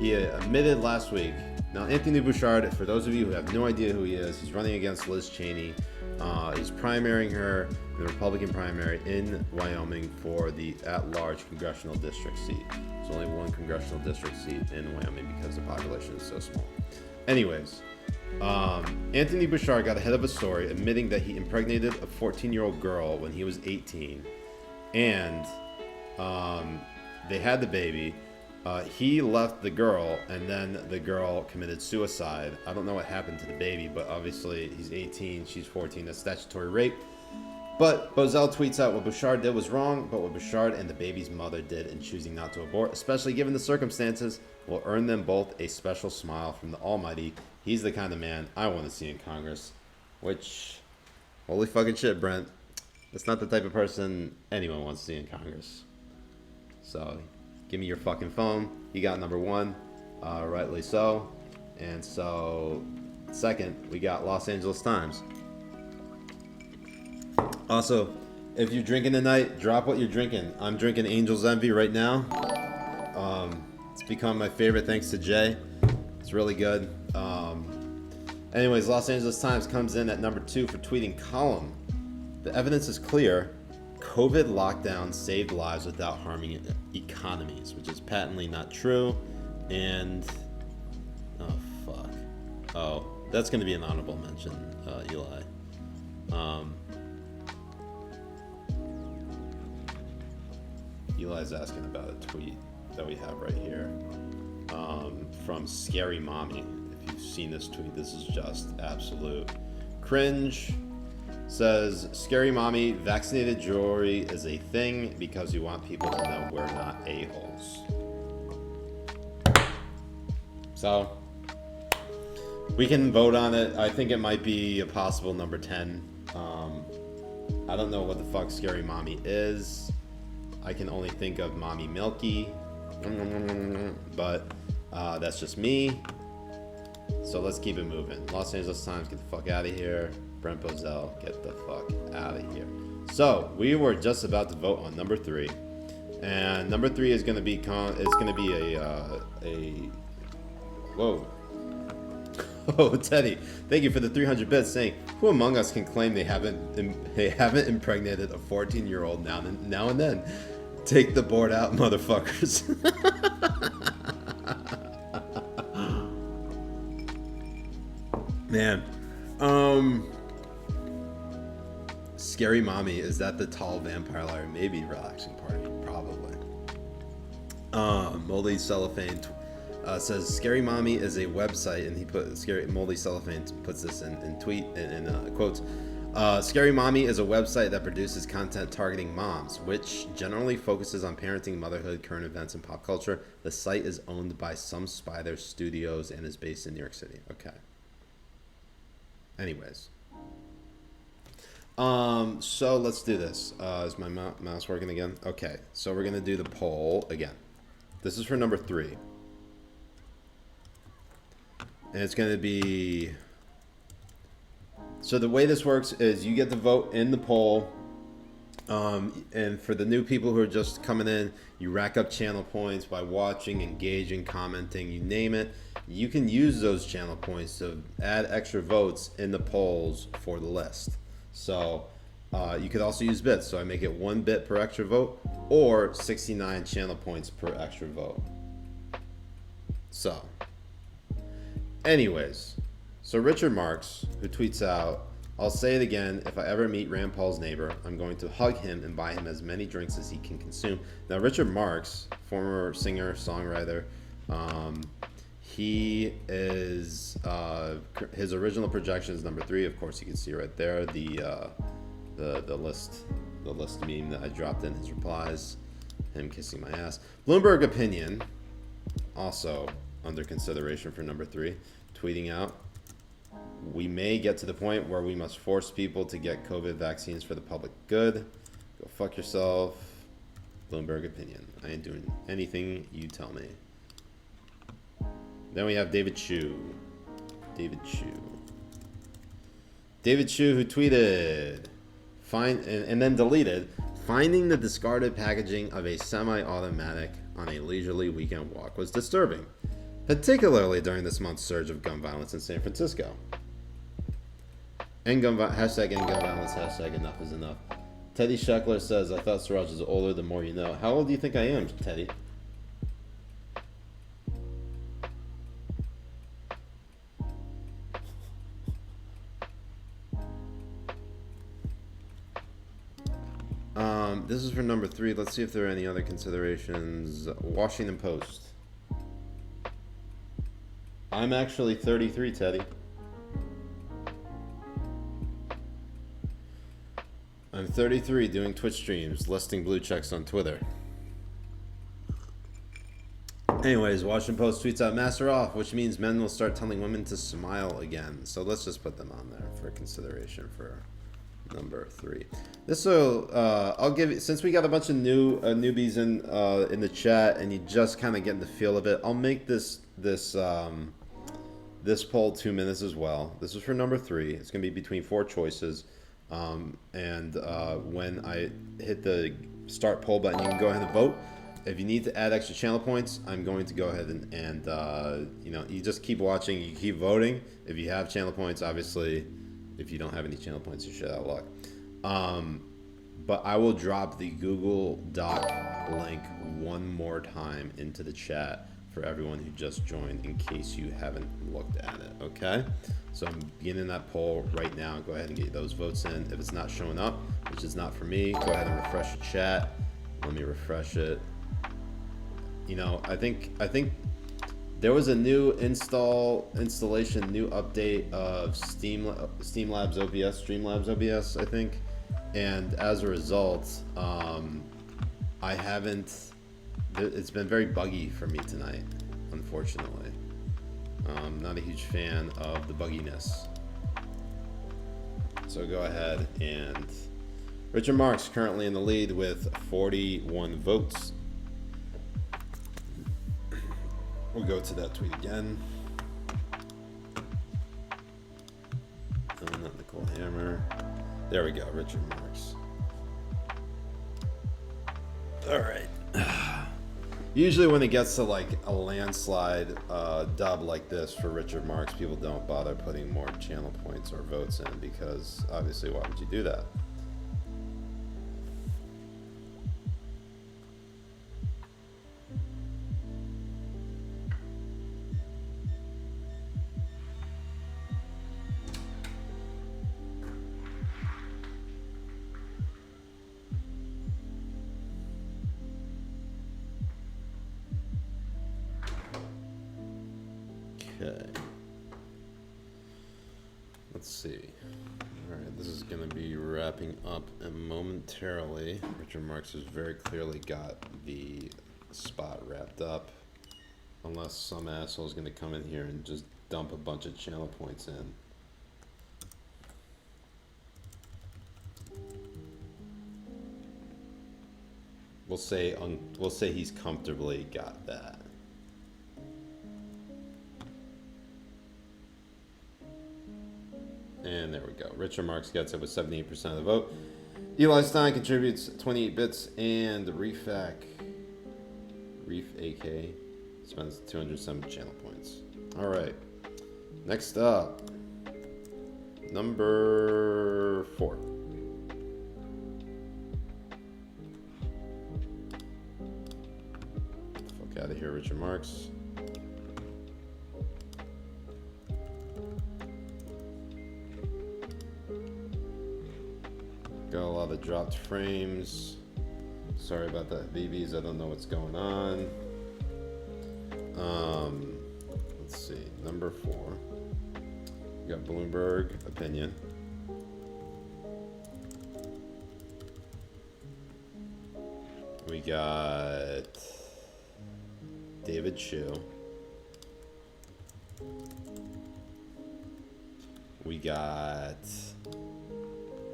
he admitted last week. Now Anthony Bouchard, for those of you who have no idea who he is, he's running against Liz Cheney. He's primarying her in the Republican primary in Wyoming for the at-large congressional district seat. There's only 1 congressional district seat in Wyoming because the population is so small. Anyways, Anthony Bouchard got ahead of a story admitting that he impregnated a 14-year-old girl when he was 18, and they had the baby. He left the girl, and then the girl committed suicide. I don't know what happened to the baby, but obviously he's 18, she's 14. That's statutory rape. But Bozell tweets out what Bouchard did was wrong, but what Bouchard and the baby's mother did in choosing not to abort, especially given the circumstances, will earn them both a special smile from the Almighty. He's the kind of man I want to see in Congress. Which, holy fucking shit, Brent. That's not the type of person anyone wants to see in Congress. So, give me your fucking phone. He got number 1, rightly so. And so, second, we got Los Angeles Times. Also, if you're drinking tonight, drop what you're drinking. I'm drinking Angel's Envy right now. It's become my favorite thanks to Jay. It's really good. Anyways, Los Angeles Times comes in at number 2 for tweeting column. The evidence is clear. COVID lockdown saved lives without harming economies, which is patently not true. And oh fuck. Oh, that's going to be an honorable mention, Eli. Eli's asking about a tweet that we have right here from Scary Mommy. If you've seen this tweet, this is just absolute cringe. Says, Scary Mommy, vaccinated jewelry is a thing because we want people to know we're not a-holes. So, we can vote on it. I think it might be a possible number 10. I don't know what the fuck Scary Mommy is. I can only think of Mommy Milky. But that's just me. So let's keep it moving. Los Angeles Times, get the fuck out of here. Brent Bozell, get the fuck out of here. So we were just about to vote on number 3, and number 3 is going to be a whoa. Oh, Teddy, thank you for the 300 bits. Saying, who among us can claim they haven't impregnated a 14-year-old now and then? Take the board out, motherfuckers. Man, Scary Mommy, is that the tall vampire liar? Maybe relaxing party, probably. Moldy Cellophane says Scary Mommy is a website, and he put Moldy Cellophane puts this in tweet in quotes. Scary Mommy is a website that produces content targeting moms, which generally focuses on parenting, motherhood, current events, and pop culture. The site is owned by Some Spider Studios and is based in New York City. Okay. Anyways. So let's do this. Is my mouse working again? Okay, so we're gonna do the poll again. This is for number 3. And it's gonna be, so the way this works is you get to vote in the poll. And for the new people who are just coming in, you rack up channel points by watching, engaging, commenting, you name it. You can use those channel points to add extra votes in the polls for the list. So you could also use bits. So I make it 1 bit per extra vote or 69 channel points per extra vote. So anyways, so Richard Marks, who tweets out, I'll say it again, if I ever meet Rand Paul's neighbor, I'm going to hug him and buy him as many drinks as he can consume. Now, Richard Marks, former singer, songwriter, he is, his original projection is number 3. Of course, you can see right there, the list meme that I dropped in his replies, him kissing my ass. Bloomberg Opinion, also under consideration for number 3, tweeting out, we may get to the point where we must force people to get COVID vaccines for the public good. Go fuck yourself. Bloomberg Opinion. I ain't doing anything you tell me. Then we have David Chu. David Chu, who tweeted, and then deleted, finding the discarded packaging of a semi-automatic on a leisurely weekend walk was disturbing, particularly during this month's surge of gun violence in San Francisco. Hashtag end gun violence, hashtag enough is enough. Teddy Sheckler says, I thought Siraj was older the more you know. How old do you think I am, Teddy? This is for number 3. Let's see if there are any other considerations. Washington Post. I'm actually 33, Teddy. I'm 33 doing Twitch streams, listing blue checks on Twitter. Anyways, Washington Post tweets out, master off, which means men will start telling women to smile again. So let's just put them on there for consideration for number 3. This will, I'll give you, since we got a bunch of newbies in the chat and you just kind of getting the feel of it, I'll make this poll 2 minutes as well. This is for number 3. It's going to be between 4 choices. When I hit the start poll button, you can go ahead and vote. If you need to add extra channel points, I'm going to go ahead and you just keep watching, you keep voting. If you have channel points, obviously, if you don't have any channel points, you're shit out of luck. But I will drop the Google Doc link one more time into the chat for everyone who just joined in case you haven't looked at it, okay? So I'm beginning that poll right now. Go ahead and get those votes in. If it's not showing up, which is not for me, go ahead and refresh the chat. Let me refresh it. You know, I think there was a new installation, new update of Streamlabs OBS, I think. And as a result, it's been very buggy for me tonight, unfortunately. Not a huge fan of the bugginess. So go ahead and Richard Marks currently in the lead with 41 votes. We'll go to that tweet again. Not Nicole Hammer. There we go, Richard Marks. All right. Usually when it gets to like a landslide dub like this for Richard Marks, people don't bother putting more channel points or votes in because obviously why would you do that? Okay. Let's see. Alright, this is going to be wrapping up momentarily. Richard Marks has very clearly got the spot wrapped up. Unless some asshole is going to come in here and just dump a bunch of channel points in. we'll say he's comfortably got that. And there we go. Richard Marks gets it with 78% of the vote. Eli Stein contributes 28 bits, and Reef AK spends 207 channel points. All right. Next up, number 4. Fuck out of here, Richard Marks. Got a lot of dropped frames. Sorry about that, BBs. I don't know what's going on. Let's see. Number 4. We got Bloomberg opinion. We got David Chu. We got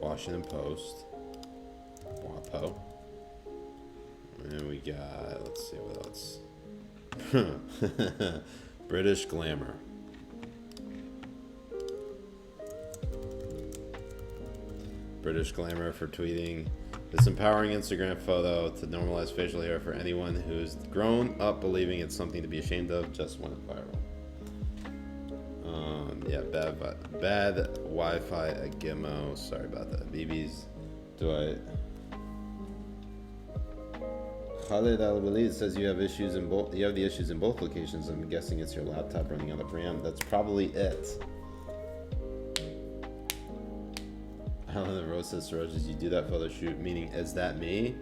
Washington Post, WAPO, and we got, let's see what else, British Glamour. British Glamour for tweeting this empowering Instagram photo to normalize facial hair for anyone who's grown up believing it's something to be ashamed of just went viral. Yeah, bad Wi-Fi at Gimmo. Sorry about that. BBs, Khalid Al-Walid says you have issues in both. You have the issues in both locations. I'm guessing it's your laptop running out of RAM. That's probably it. Alan Rose says, Saroj, did you do that photo shoot? Meaning, is that me?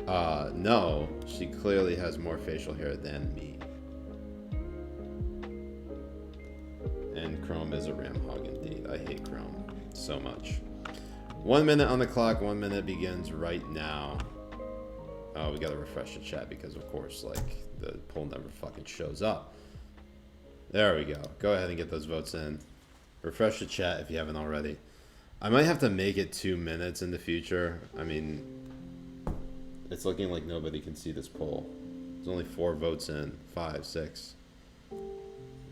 No. She clearly has more facial hair than me. And Chrome is a RAM hog indeed. I hate Chrome so much. 1 minute on the clock. 1 minute begins right now. Oh, we gotta refresh the chat because, of course, like, the poll never fucking shows up. There we go. Go ahead and get those votes in. Refresh the chat if you haven't already. I might have to make it 2 minutes in the future. I mean, it's looking like nobody can see this poll. There's only 4 votes in. 5, 6.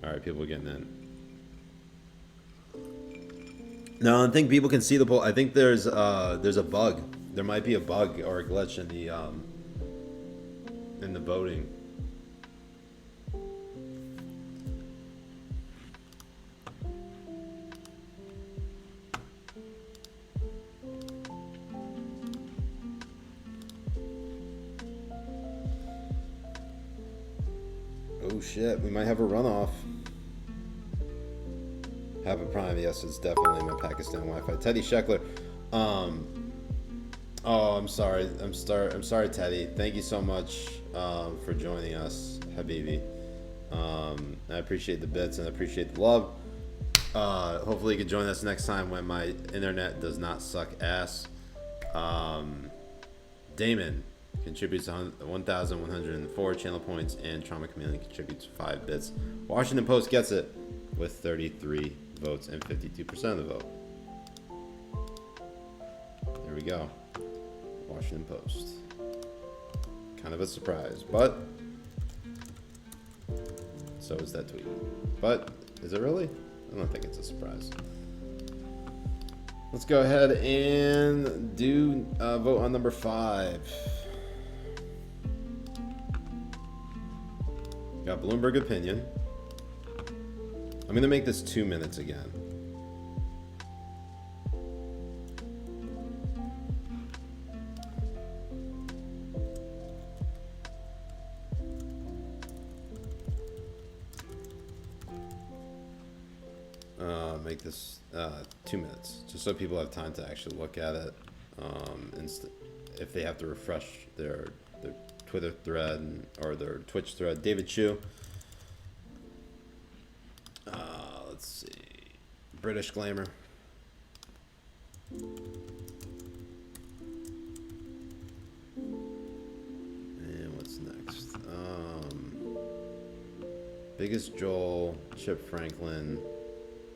Alright, people are getting in. No, I think people can see the poll. I think there's a bug. There might be a bug or a glitch in the voting. Oh shit, we might have a runoff. Have a Prime, yes, it's definitely my Pakistan Wi-Fi. Teddy Sheckler, oh, I'm sorry, I'm sorry, Teddy. Thank you so much for joining us, Habibi. I appreciate the bits and I appreciate the love. Hopefully you can join us next time when my internet does not suck ass. Damon contributes 1,104 channel points, and Trauma Chameleon contributes 5 bits. Washington Post gets it with 33 votes and 52% of the vote. There we go. Washington Post. Kind of a surprise, but so is that tweet. But is it really? I don't think it's a surprise. Let's go ahead and do vote on number 5. Got Bloomberg opinion. I'm gonna make this 2 minutes again. Make this 2 minutes, just so people have time to actually look at it. If they have to refresh their Twitter thread or their Twitch thread. David Chu. Let's see. British Glamour. And what's next? Biggest Joel, Chip Franklin,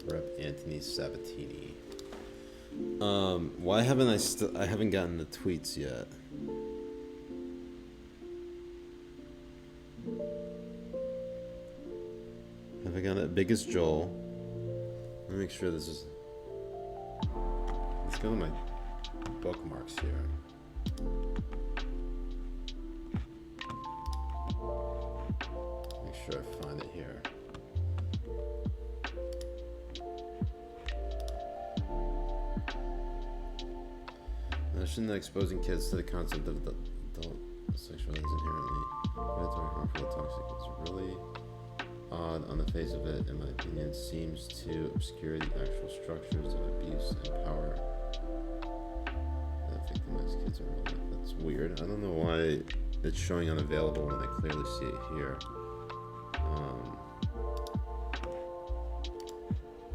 Rep Anthony Sabatini. Why haven't I haven't gotten the tweets yet? Biggest Joel. Let me make sure this is. Let's go to my bookmarks here. Make sure I find it here. Notion that exposing kids to the concept of adult sexuality is inherently predatory, harmful, and toxic. It's really odd on the face of it, in my opinion. Seems to obscure the actual structures of abuse and power that victimized kids in real life. That's weird. I don't know why it's showing unavailable when I clearly see it here.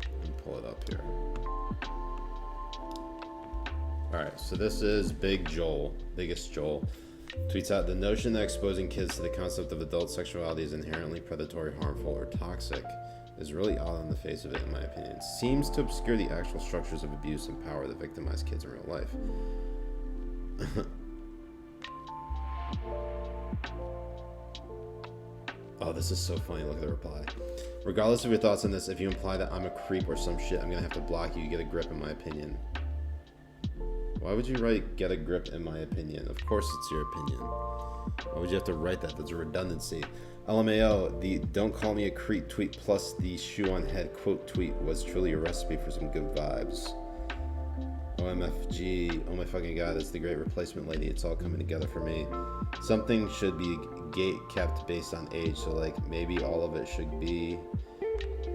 Let me pull it up here. Alright, so this is Big Joel, Biggest Joel. Tweets out, the notion that exposing kids to the concept of adult sexuality is inherently predatory, harmful, or toxic is really odd on the face of it, in my opinion. Seems to obscure the actual structures of abuse and power that victimize kids in real life. Oh, this is so funny. Look at the reply. Regardless of your thoughts on this, if you imply that I'm a creep or some shit, I'm gonna have to block you. You get a grip, in my opinion. Why would you write "get a grip"? In my opinion, of course it's your opinion. Why would you have to write that? That's a redundancy. LMAO, the "don't call me a creep" tweet plus the "shoe on head" quote tweet was truly a recipe for some good vibes. OMFG, oh my fucking god, it's the great replacement lady. It's all coming together for me. Something should be gate kept based on age, so like maybe all of it should be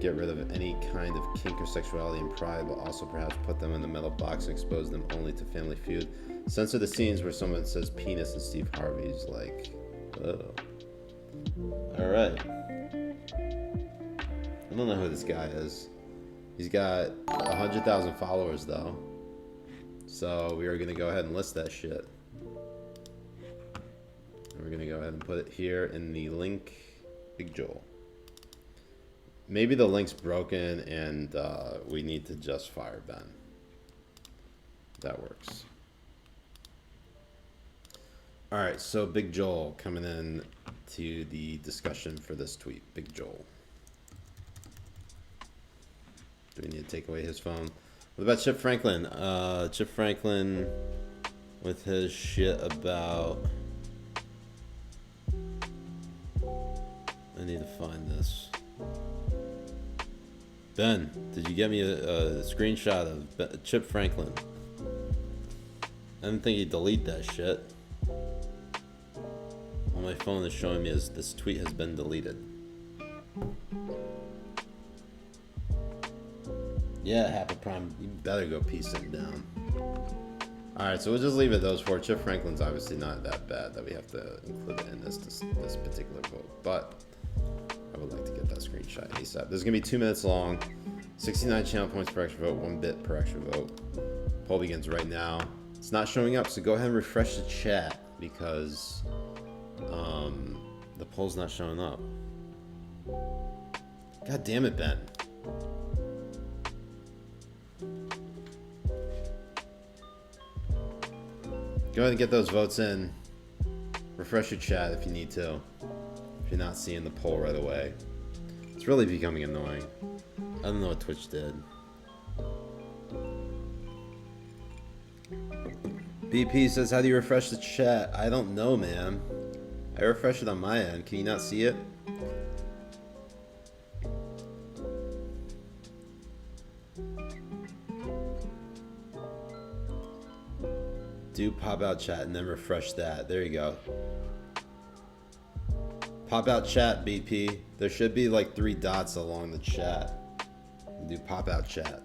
get rid of any kind of kink or sexuality and pride, but also perhaps put them in the metal box and expose them only to Family Feud. Censor the scenes where someone says penis and Steve Harvey's like, oh. Alright. I don't know who this guy is. He's got 100,000 followers though. So we are going to go ahead and list that shit. And we're going to go ahead and put it here in the link. Big Joel. Maybe the link's broken and we need to just fire Ben. That works. Alright, so Big Joel coming in to the discussion for this tweet. Big Joel. Do we need to take away his phone? What about Chip Franklin? Chip Franklin with his shit about... I need to find this. Ben, did you get me a screenshot of Chip Franklin? I didn't think he'd delete that shit. On my phone is showing me as this tweet has been deleted. Yeah, Happy Prime, you better go piece him down. Alright, so we'll just leave it those four. Chip Franklin's obviously not that bad that we have to include it in this particular vote, but I would like to get that screenshot ASAP. This is going to be 2 minutes long, 69 channel points per extra vote, 1 bit per extra vote. Poll begins right now. It's not showing up, so go ahead and refresh the chat because the poll's not showing up. God damn it, Ben. Go ahead and get those votes in. Refresh your chat if you need to. If you're not seeing the poll right away. It's really becoming annoying. I don't know what Twitch did. BP says, how do you refresh the chat? I don't know, man. I refresh it on my end. Can you not see it? Do pop out chat and then refresh that. There you go. Pop out chat, BP. There should be like 3 dots along the chat. Do pop out chat.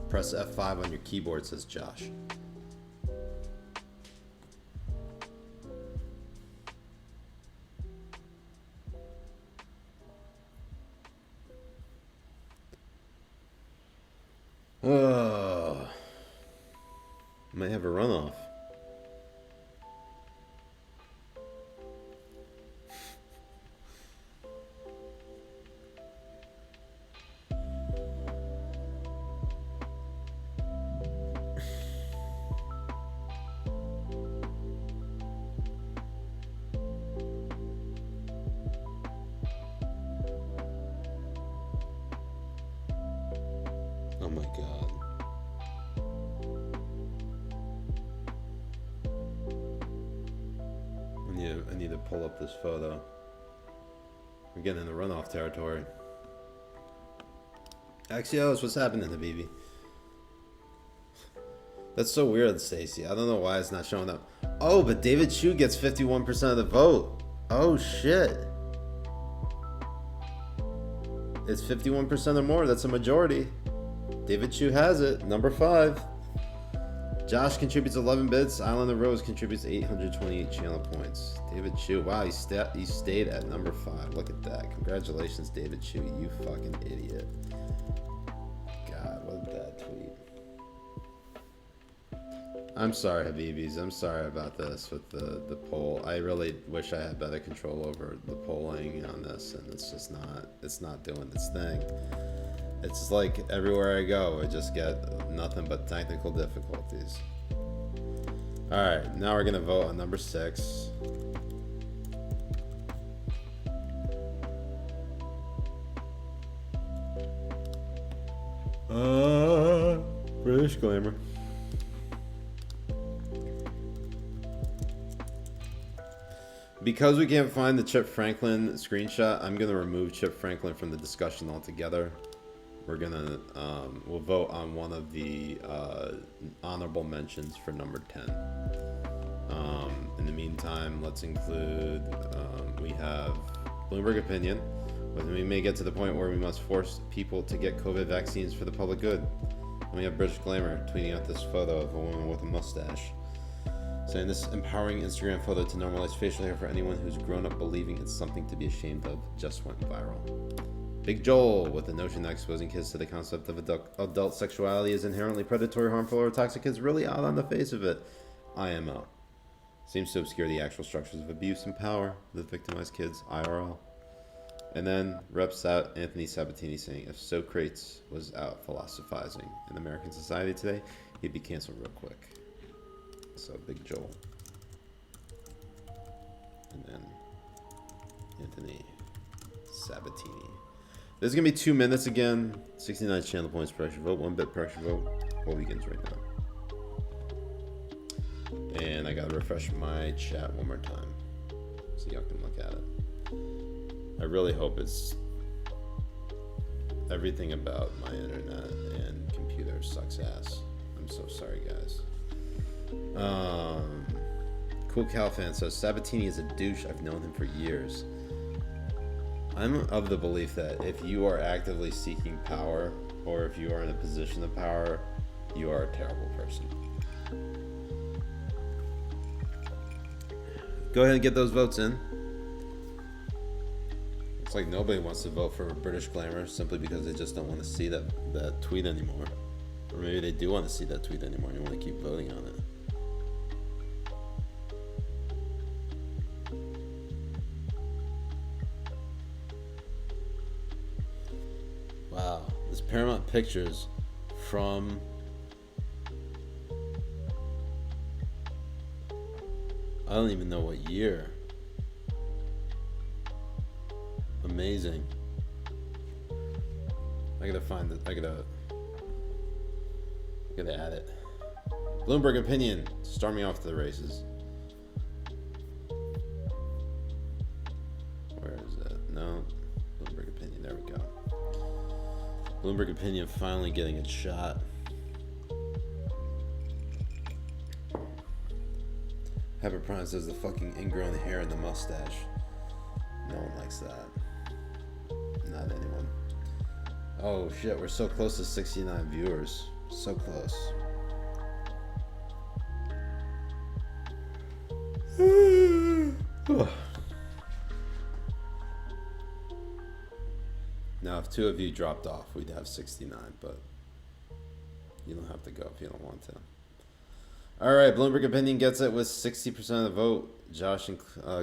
Press F5 on your keyboard, says Josh. Oh. Might have a runoff. Oh my god. I need to pull up this photo. We're getting in the runoff territory. Axios, what's happening to BB? That's so weird, Stacy. I don't know why it's not showing up. Oh, but David Chu gets 51% of the vote. Oh shit. It's 51% or more. That's a majority. David Chu has it. Number 5. Josh contributes 11 bits. Island of Rose contributes 828 channel points. David Chu. Wow, he stayed at number 5. Look at that. Congratulations, David Chu. You fucking idiot. God, what a bad tweet. I'm sorry, Habibis. I'm sorry about this with the poll. I really wish I had better control over the polling on this, and it's just not doing its thing. It's just like everywhere I go, I just get nothing but technical difficulties. Alright, now we're gonna vote on number 6. British Glamour. Because we can't find the Chip Franklin screenshot, I'm gonna remove Chip Franklin from the discussion altogether. We're gonna, we'll vote on one of the honorable mentions for number 10. In the meantime, let's include, we have Bloomberg Opinion. We may get to the point where we must force people to get COVID vaccines for the public good. And we have British Glamour tweeting out this photo of a woman with a mustache, saying this empowering Instagram photo to normalize facial hair for anyone who's grown up believing it's something to be ashamed of just went viral. Big Joel, with the notion that exposing kids to the concept of adult sexuality is inherently predatory, harmful, or toxic is really odd on the face of it. IMO. Seems to obscure the actual structures of abuse and power that victimize kids, IRL. And then Rep. Anthony Sabatini saying, if Socrates was out philosophizing in American society today, he'd be canceled real quick. So Big Joel. And then Anthony Sabatini. This is going to be 2 minutes again. 69 channel points per extra vote. 1 bit per extra vote. Poll begins right now. And I got to refresh my chat one more time so y'all can look at it. I really hope it's... Everything about my internet and computer sucks ass. I'm so sorry, guys. Cool Cal fan says, Sabatini is a douche. I've known him for years. I'm of the belief that if you are actively seeking power, or if you are in a position of power, you are a terrible person. Go ahead and get those votes in. It's like nobody wants to vote for British Glamour simply because they just don't want to see that tweet anymore. Or maybe they do want to see that tweet anymore and you want to keep voting on it. Wow, this Paramount Pictures from I don't even know what year. Amazing. I gotta find it. I gotta add it. Bloomberg Opinion, start me off to the races. Where is it? No, Bloomberg Opinion. There we go. Bloomberg Opinion finally getting its shot. Pepper Prime says the fucking ingrown hair and the mustache. No one likes that. Not anyone. Oh shit, we're so close to 69 viewers. So close. Now, if 2 of you dropped off, we'd have 69, but you don't have to go if you don't want to. All right, Bloomberg Opinion gets it with 60% of the vote. Josh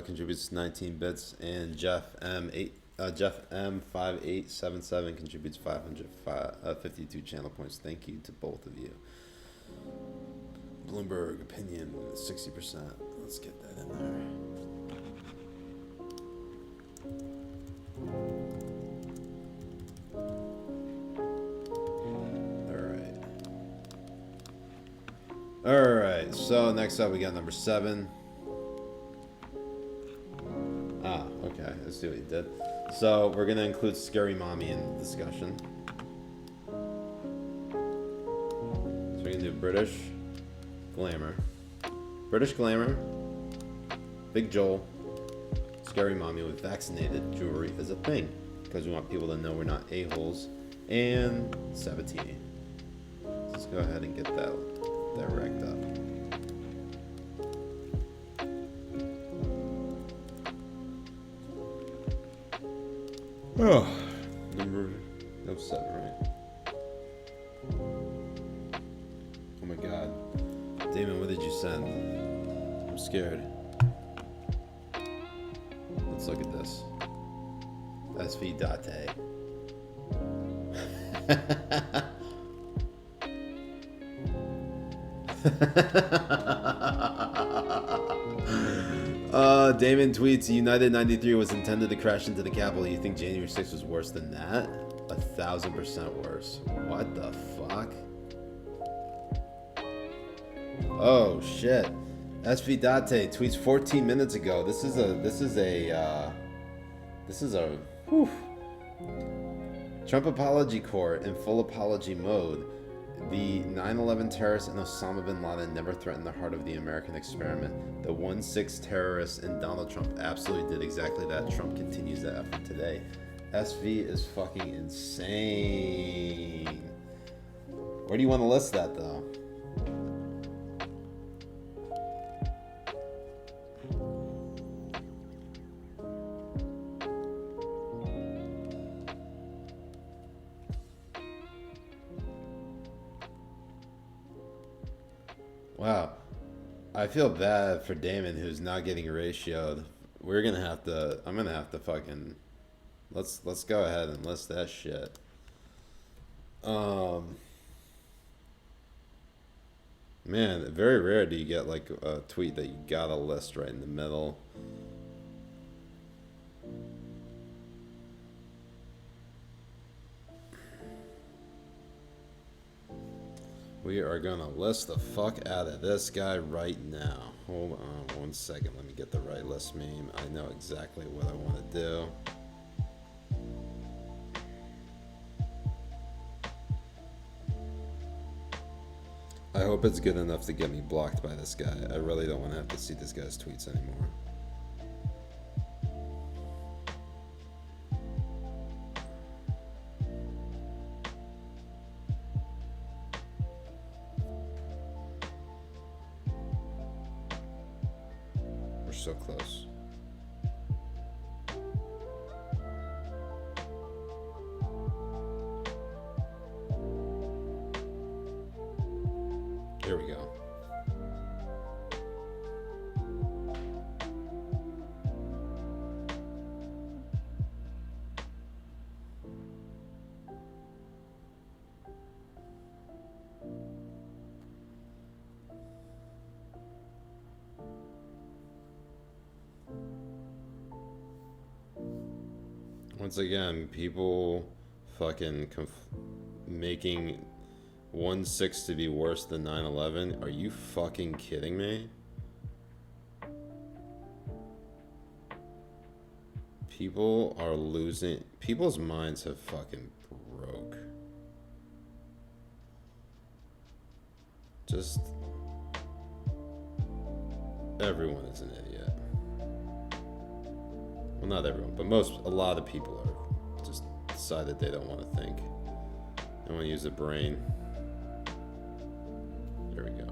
contributes 19 bits, and Jeff M5877 contributes 552 channel points. Thank you to both of you. Bloomberg Opinion 60%. Let's get that in there. Alright, so next up we got number 7. Ah, okay, let's see what he did. So we're gonna include Scary Mommy in the discussion. So we're gonna do British Glamour. British Glamour, Big Joel, Scary Mommy with vaccinated jewelry is a thing. Because we want people to know we're not a-holes. And Sabatini. Let's go ahead and get that racked up. Oh, number 7, right? Oh my god. Damon, what did you send? I'm scared. Let's look at this. SV Date. Damon tweets, United 93 was intended to crash into the Capitol. You think January 6th was worse than that? 1,000% worse. What the fuck? Oh shit. SV Date tweets 14 minutes ago. This is a whew. Trump apology court in full apology mode. The 9/11 terrorists and Osama bin Laden never threatened the heart of the American experiment. The 1/6 terrorists and Donald Trump absolutely did exactly that. Trump continues that effort today. SV is fucking insane. Where do you want to list that though? Wow, I feel bad for Damon who's not getting ratioed. I'm gonna have to fucking, let's go ahead and list that shit. Man, very rare do you get like a tweet that you gotta list right in the middle. We are gonna list the fuck out of this guy right now. Hold on 1 second. Let me get the right list meme. I know exactly what I want to do. I hope it's good enough to get me blocked by this guy. I really don't want to have to see this guy's tweets anymore. So close. Here we go. Once again, people fucking making 1/6 to be worse than 9/11. Are you fucking kidding me? People are losing. People's minds have fucking broke. Just everyone is an idiot. Well, not everyone, but a lot of people are just decided they don't want to think. They want to use the brain. There we go.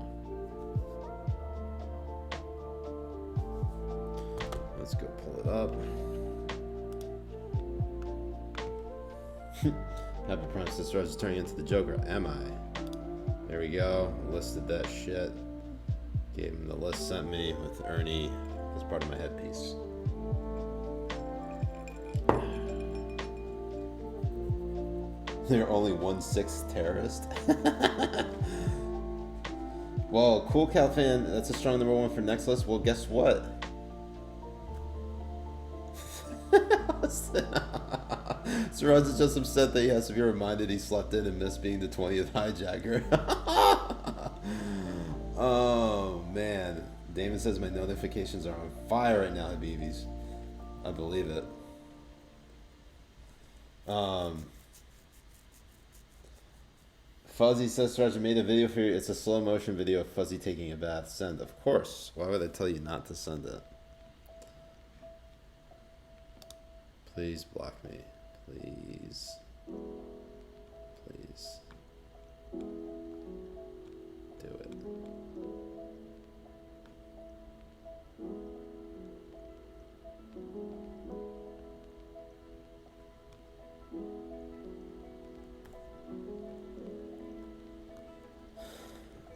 Let's go pull it up. Happy Prime Sister, I was turning into the Joker. Am I? There we go. Listed that shit. Gave him the list sent me with Ernie as part of my headpiece. They're only 1/6 terrorist. Well, Cool Cal fan, that's a strong number 1 for next list. Well, guess what? Siraj is just upset that he has to be reminded he slept in and missed being the 20th hijacker. Damon says my notifications are on fire right now, Habibis. I believe it. Fuzzy says, Stretch, I made a video for you. It's a slow motion video of Fuzzy taking a bath. Send. Of course. Why would I tell you not to send it? Please block me. Please. Please. Do it.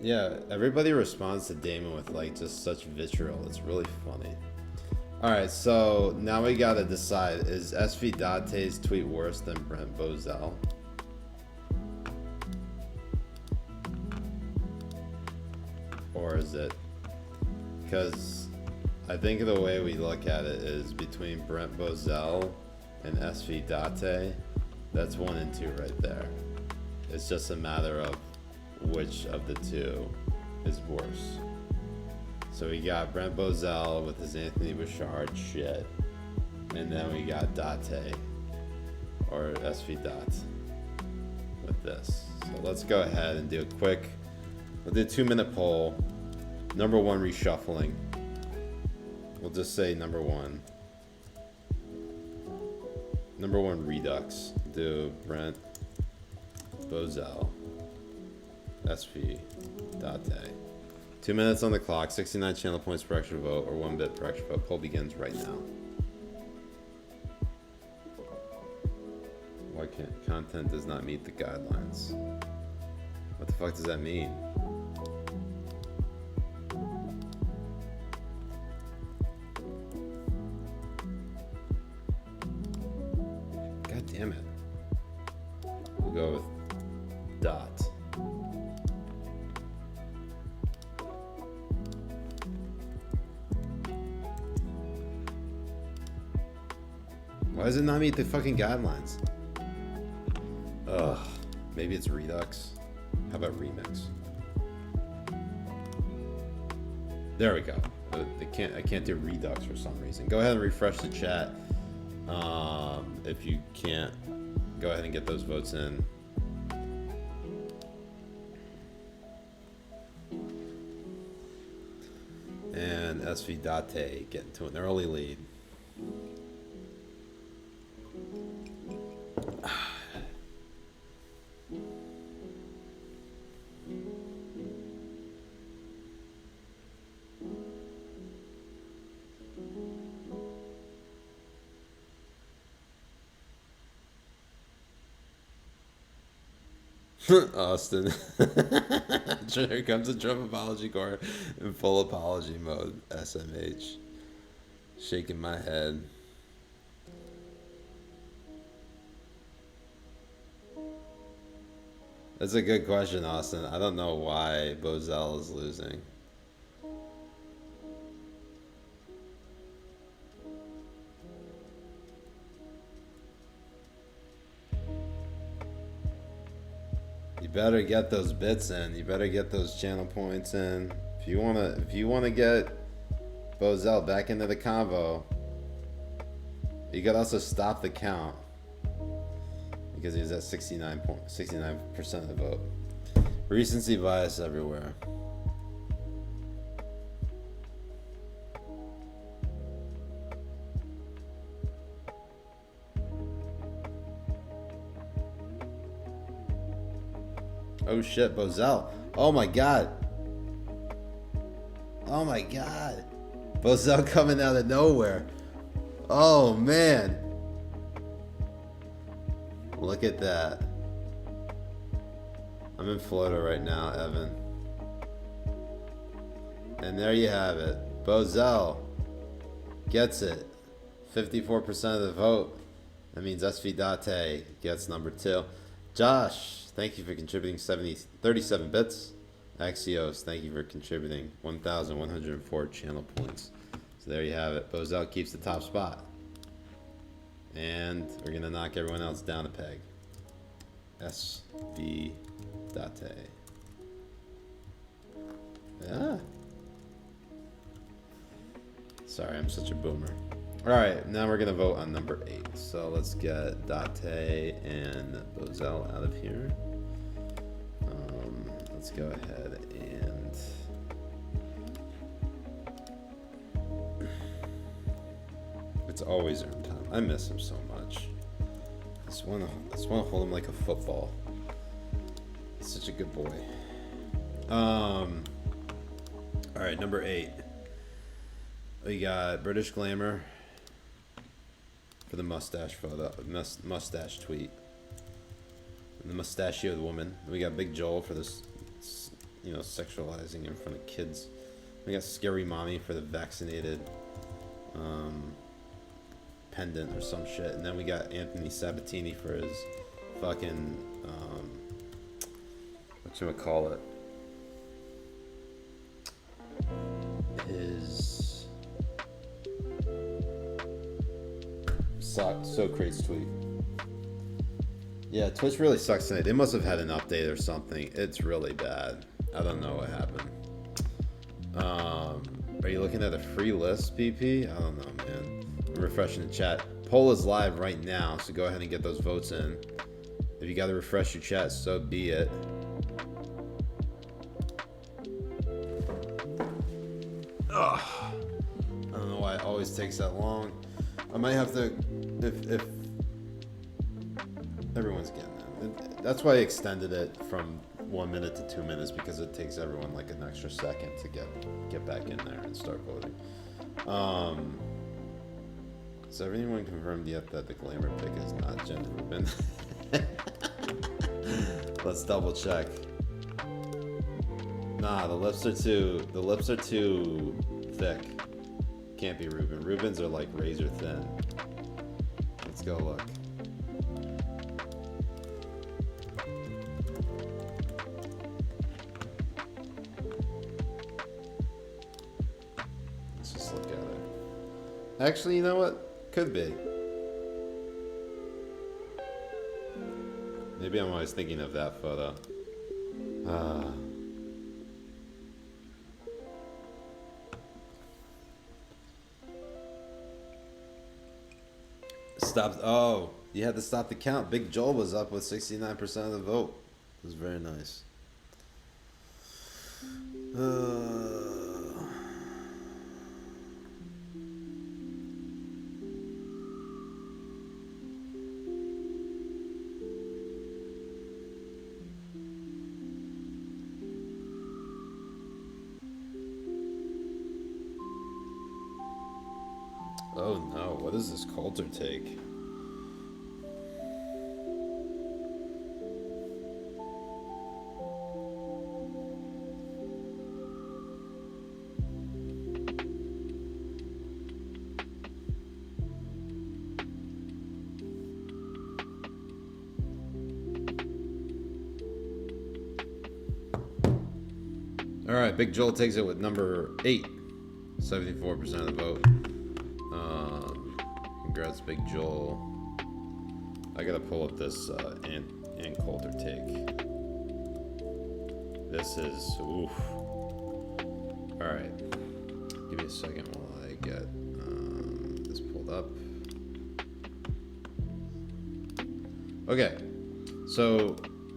Yeah, everybody responds to Damon with like just such vitriol. It's really funny. Alright, so now we gotta decide, is SV Date's tweet worse than Brent Bozell? Or is it? Because I think the way we look at it is between Brent Bozell and SV Date, that's 1 and 2 right there. It's just a matter of which of the two is worse. So we got Brent Bozell with his Anthony Bouchard shit, and then we got Date or SV Dot with this. So let's go ahead and do a quick, we'll do a 2-minute poll. Number 1 reshuffling. We'll just say number 1. Number 1 redux. Do Brent Bozell, SV Date. 2 minutes on the clock, 69 channel points per extra vote, or 1 bit per extra vote. Poll begins right now. Why can't content does not meet the guidelines? What the fuck does that mean? God damn it. We'll go with Dot. Why does it not meet the fucking guidelines? Ugh. Maybe it's Redux. How about Remix? There we go. I can't do Redux for some reason. Go ahead and refresh the chat. If you can't, go ahead and get those votes in. And SV Date getting to an early lead. Austin. Here comes a Trump apology court in full apology mode. SMH. Shaking my head. That's a good question, Austin. I don't know why Bozell is losing. You better get those bits in. You better get those channel points in. If you wanna get Bozell back into the convo, you could also stop the count because he was at 69% of the vote. Recency bias everywhere. Oh shit, Bozell. Oh my god. Oh my god. Bozell coming out of nowhere. Oh man. Look at that. I'm in Florida right now, Evan. And there you have it. Bozell gets it. 54% of the vote. That means SV Date gets number 2. Josh, thank you for contributing 37 bits. Axios, thank you for contributing 1,104 channel points. So there you have it. Bozell keeps the top spot. And we're going to knock everyone else down a peg. SV Date. Yeah. Sorry, I'm such a boomer. Alright, now we're gonna vote on number 8. So let's get Date and Bozell out of here. Let's go ahead and it's always Erm time. I miss him so much. I just wanna hold him like a football. He's such a good boy. Alright, number 8. We got British Glamour for the mustache photo, mustache tweet. And the mustachioed woman. We got Big Joel for this, sexualizing in front of kids. We got Scary Mommy for the vaccinated pendant or some shit. And then we got Anthony Sabatini for his fucking, whatchamacallit? His Socrates tweet. Yeah, Twitch really sucks tonight. They must have had an update or something. It's really bad. I don't know what happened. Are you looking at a free list, PP? I don't know, man. I'm refreshing the chat. Poll is live right now, so go ahead and get those votes in. If you gotta refresh your chat, so be it. Ugh. I don't know why it always takes that long. I might have to, if everyone's getting that. That's why I extended it from 1 minute to 2 minutes, because it takes everyone like an extra second to get back in there and start voting. So everyone confirmed yet that the glamour pick is not Jen Rubin. Let's double check. Nah, the lips are too thick. Can't be Rubin. Rubens are like razor thin. Let's go look. Let's just look at it. Actually, you know what? Could be. Maybe I'm always thinking of that photo. Stopped. Oh, you had to stop the count. Big Joel was up with 69% of the vote. It was very nice. Oh no, what is this Coulter take? Alright, Big Joel takes it with number 8. 74% of the vote. Congrats, Big Joel. I gotta pull up this Ann Coulter take. This is oof. Alright. Give me a second while I get this pulled up. Okay. So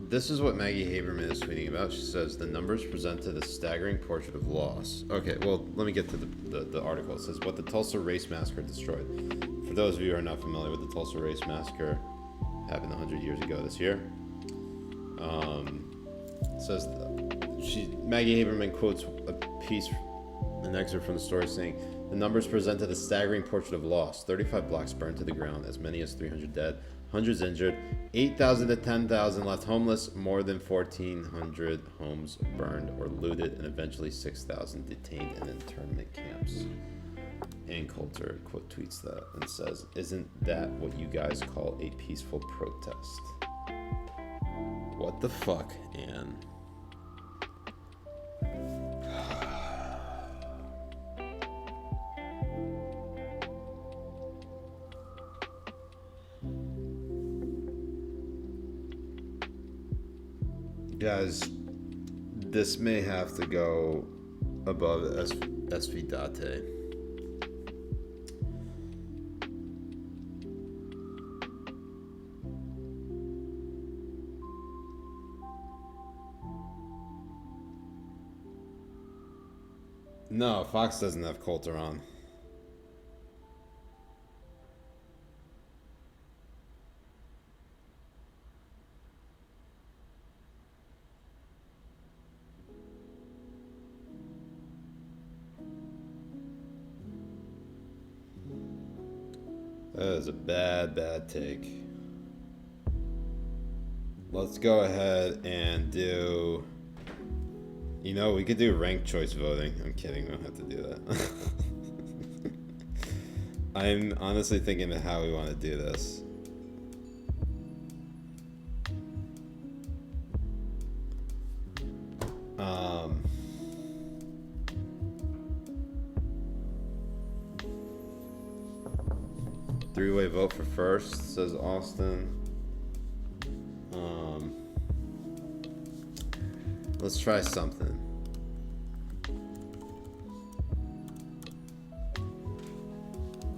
this is what Maggie Haberman is tweeting about. She says the numbers presented a staggering portrait of loss. Okay, well, let me get to the article. It says what the Tulsa Race Massacre destroyed. For those of you who are not familiar with the Tulsa Race Massacre, happened 100 years ago this year. It says Maggie Haberman quotes a piece, an excerpt from the story saying, the numbers presented a staggering portrait of loss. 35 blocks burned to the ground, as many as 300 dead, hundreds injured, 8,000 to 10,000 left homeless, more than 1,400 homes burned or looted, and eventually 6,000 detained in internment camps. Ann Coulter quote tweets that and says, isn't that what you guys call a peaceful protest? What the fuck, Ann? Guys, this may have to go above SV Date. No, Fox doesn't have Coulter on. That is a bad take. Let's go ahead and do... You know, we could do ranked choice voting. I'm kidding, we don't have to do that. I'm honestly thinking of how we want to do this. Three-way vote for first, says Austin. Let's try something.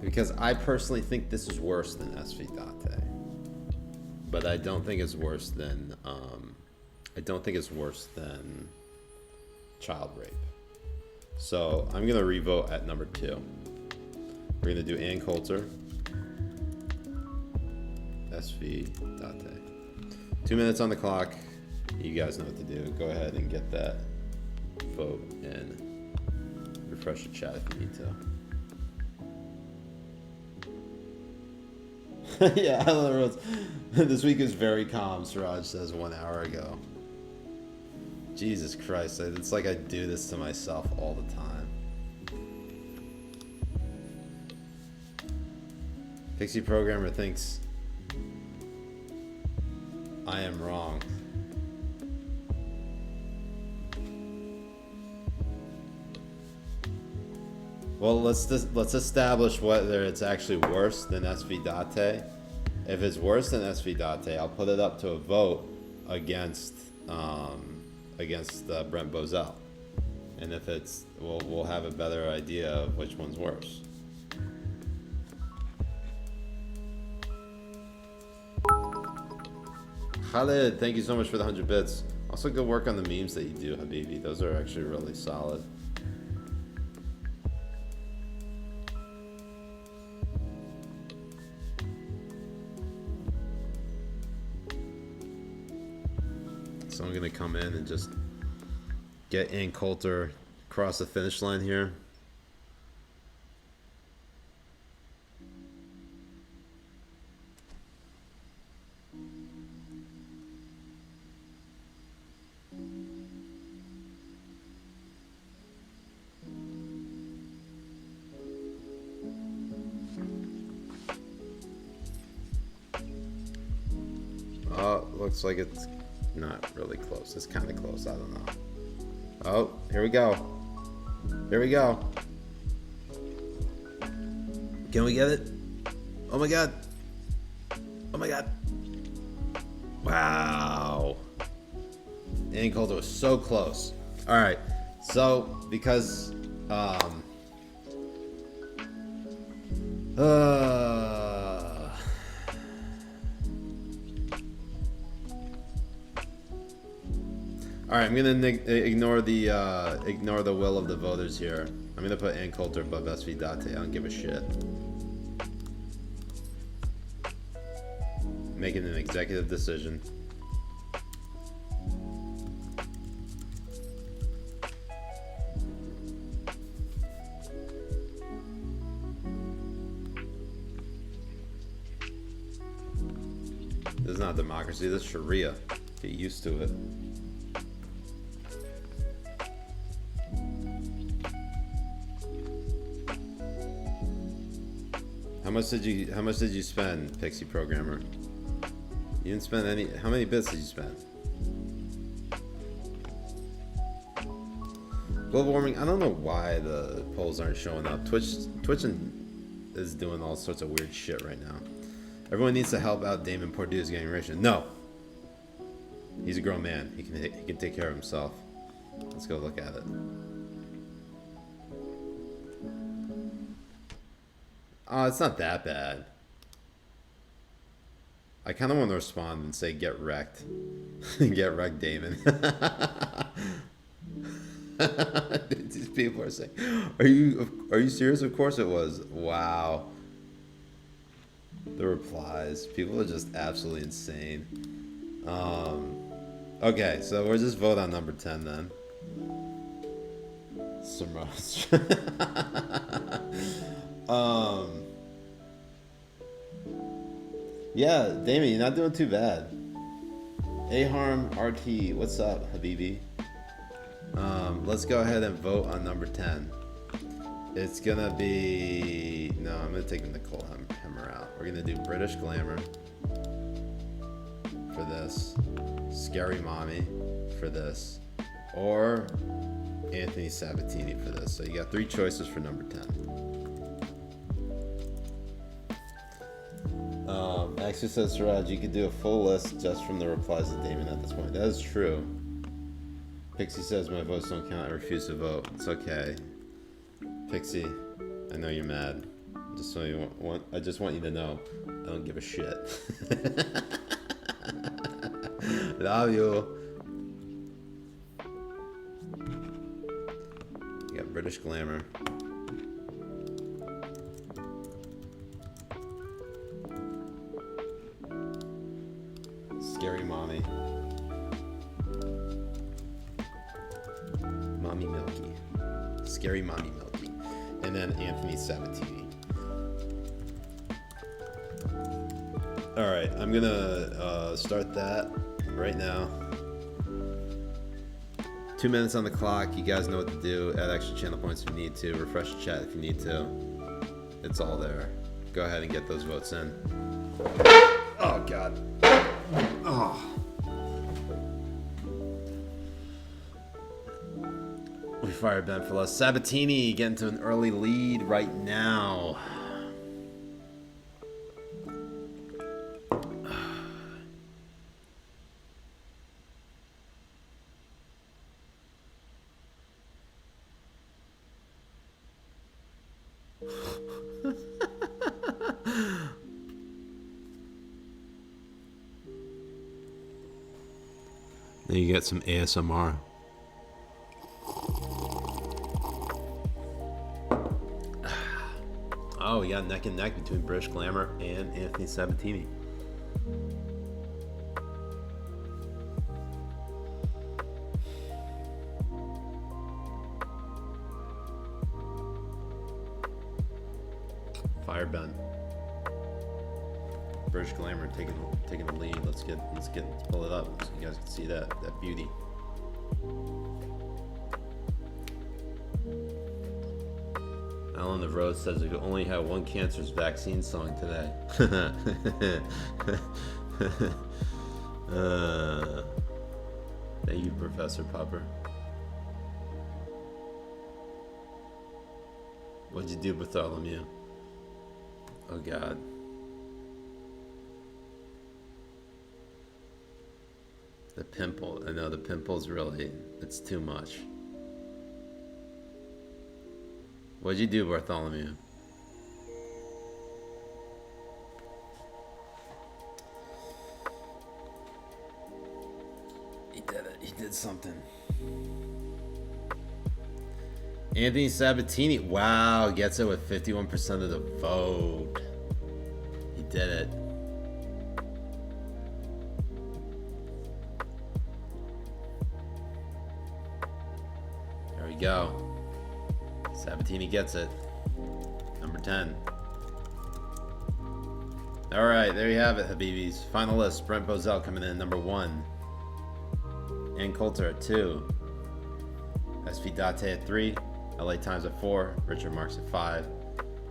Because I personally think this is worse than SV Date. But I don't think it's worse than child rape. So I'm gonna revote at number 2. We're gonna do Ann Coulter. SV Date. 2 minutes on the clock. You guys know what to do. Go ahead and get that vote in. Refresh the chat if you need to. Yeah, I love the roads. This week is very calm, Siraj says 1 hour ago. Jesus Christ, it's like I do this to myself all the time. Pixie Programmer thinks I am wrong. Well, let's establish whether it's actually worse than SV Date. If it's worse than SV Date, I'll put it up to a vote against Brent Bozell, and if it's, we'll have a better idea of which one's worse. Khalid, thank you so much for the 100 bits. Also, good work on the memes that you do, Habibi. Those are actually really solid. So I'm gonna come in and just get Ann Coulter across the finish line here. Looks like it's not really close. It's kind of close. I don't know. Oh, here we go. Here we go. Can we get it? Oh my god. Oh my god. Wow. Ann Coulter was so close. All right. So because all right, I'm gonna ignore the will of the voters here. I'm gonna put Ann Coulter above SV Date. I don't give a shit. Making an executive decision. This is not democracy. This is Sharia. Get used to it. How much did you spend, Pixie Programmer? You didn't spend any. How many bits did you spend? Global warming. I don't know why the polls aren't showing up. Twitch is doing all sorts of weird shit right now. Everyone needs to help out Damon Pordu's generation. No, he's a grown man. He can take care of himself. Let's go look at it. Oh, it's not that bad. I kind of want to respond and say, get wrecked. Get wrecked, Damon. These people are saying, "Are you serious?" Of course it was. Wow. The replies. People are just absolutely insane. Okay, so we'll just vote on number 10 then. Sumatra. Yeah, Damien, you're not doing too bad. Aharm RT, what's up, Habibi? Let's go ahead and vote on number 10. It's gonna be... No, I'm gonna take Nicole Hemmer out. We're gonna do British Glamour for this. Scary Mommy for this. Or Anthony Sabatini for this. So you got 3 choices for number 10. Axel says, Siraj, you could do a full list just from the replies to Damon at this point. That is true. Pixie says, my votes don't count. I refuse to vote. It's okay. Pixie, I know you're mad. Just so you want, I just want you to know, I don't give a shit. Love you. You got British Glamour. Scary Mommy. Mommy Milky. Scary Mommy Milky. And then Anthony Sabatini. Alright, I'm gonna start that right now. 2 minutes on the clock. You guys know what to do. Add extra channel points if you need to. Refresh the chat if you need to. It's all there. Go ahead and get those votes in. Oh, God. Oh. We fired Ben for less. Sabatini getting to an early lead right now. Then you get some ASMR. Oh, we got neck and neck between British Glamour and Anthony Sabatini. Fire Ben. British Glamour taking the lead. Let's pull it up so you guys can see that beauty. Alan of Rose says we could only have one cancer's vaccine song today. Thank you, Professor Popper. What'd you do, Bartholomew? Oh God. The pimple. I know the pimple's really, it's too much. What'd you do, Bartholomew? He did it. He did something. Anthony Sabatini. Wow, gets it with 51% of the vote. He did it. There we go. Sabatini gets it. Number 10. Alright, there you have it, Habibis. Final list. Brent Bozell coming in number 1. Ann Coulter at 2. SV Date at 3. LA Times at 4. Richard Marks at 5.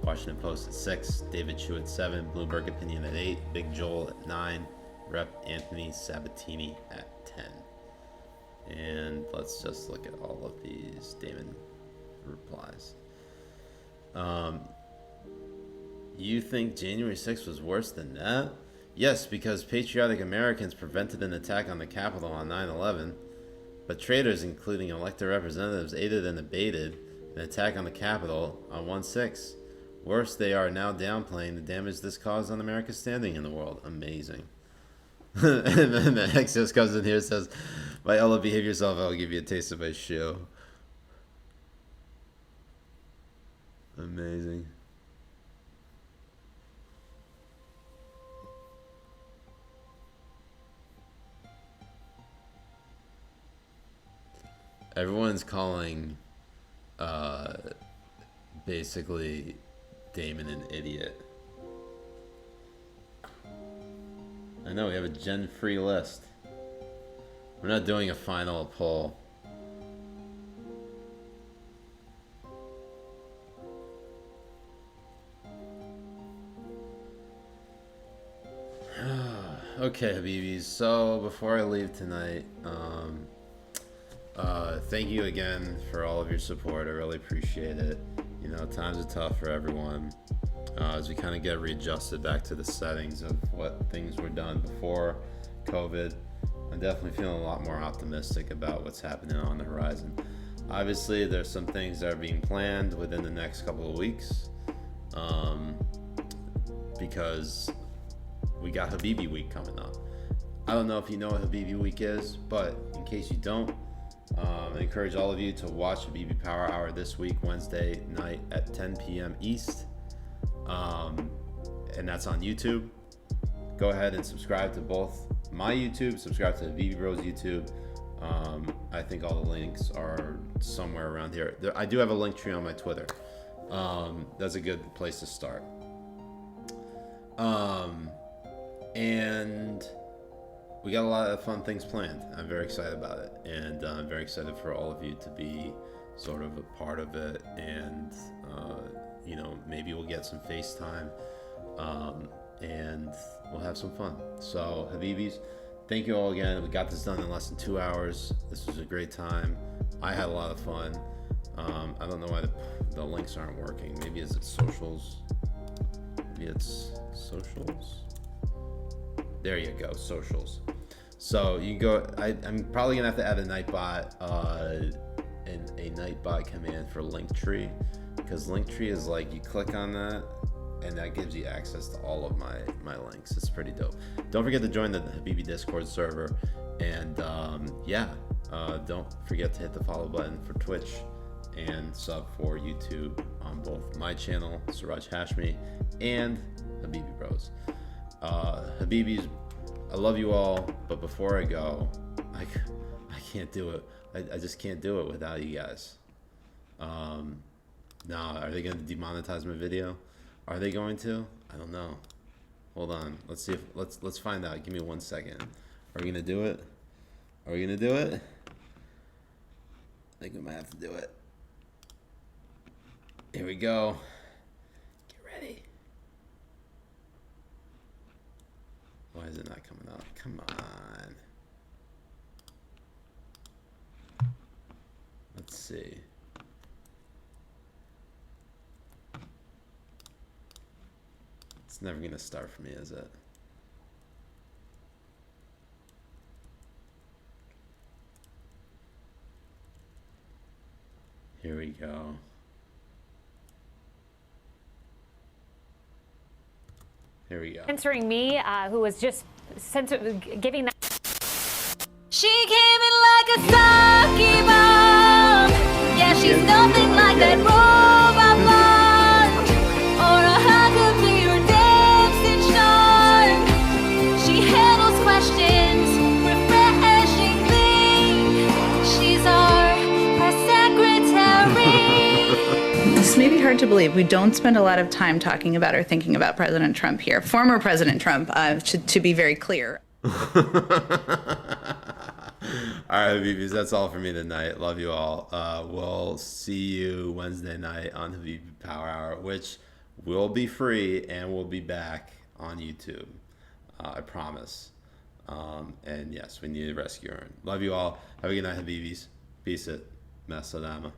Washington Post at 6. David Chu at 7. Bloomberg Opinion at 8. Big Joel at 9. Rep Anthony Sabatini at 10. And let's just look at all of these Damon replies. You think January 6th was worse than that? Yes, because patriotic Americans prevented an attack on the Capitol on 9/11, but traitors, including elected representatives, aided and abated an attack on the Capitol on 1/6. Worse, they are now downplaying the damage this caused on America's standing in the world. Amazing. And then the X just comes in here and says, by Allah, behave yourself, I'll give you a taste of my shoe. Amazing. Everyone's calling basically Damon an idiot. I know we have a gen-free list. We're not doing a final poll. Okay, Habibis. So before I leave tonight, thank you again for all of your support. I really appreciate it. You know, times are tough for everyone. As we kind of get readjusted back to the settings of what things were done before COVID, I'm definitely feeling a lot more optimistic about what's happening on the horizon. Obviously, there's some things that are being planned within the next couple of weeks, because we got Habibi Week coming up. I don't know if you know what Habibi Week is, but in case you don't, I encourage all of you to watch Habibi Power Hour this week, Wednesday night at 10 p.m. East. And that's on YouTube. Go ahead and subscribe to both my YouTube, subscribe to Habibi Bros YouTube. I think all the links are somewhere around here. I do have a link tree on my Twitter. That's a good place to start. And we got a lot of fun things planned. I'm very excited about it, and I'm very excited for all of you to be sort of a part of it. And you know, maybe we'll get some FaceTime, and we'll have some fun. So, Habibis, thank you all again. We got this done in less than 2 hours. This was a great time. I had a lot of fun. I don't know why the links aren't working. Maybe it's socials. Maybe it's socials. There you go, socials. So you can go. I'm probably gonna have to add a Nightbot, and a Nightbot command for Linktree, because Linktree is like you click on that, and that gives you access to all of my links. It's pretty dope. Don't forget to join the Habibi Discord server, and don't forget to hit the follow button for Twitch and sub for YouTube on both my channel, Siraj Hashmi, and Habibi Bros. Habibis, I love you all, but before I go, I can't do it. I just can't do it without you guys. Now, are they going to demonetize my video? Are they going to? I don't know. Hold on. Let's see if let's find out. Give me 1 second. Are we gonna do it? Are we gonna do it? I think we might have to do it. Here we go. Get ready. Why is it not coming up? Come on. Let's see. It's never gonna start for me, is it? Here we go. Here we go. Censoring me, who was just giving that. She came in like a sake bomb. Yeah, she's nothing like that robot blonde or a hot of your dancing charm. She handles questions refreshingly. She's our press secretary. This may be hard to believe. We don't spend a lot of time talking about or thinking about President Trump here. Former President Trump, to be very clear. All right, Habibis, that's all for me tonight. Love you all. We'll see you Wednesday night on Habibi Power Hour, which will be free and will be back on YouTube. I promise. And yes, we need a rescue urn. Love you all. Have a good night, Habibis. Peace it. Masalama.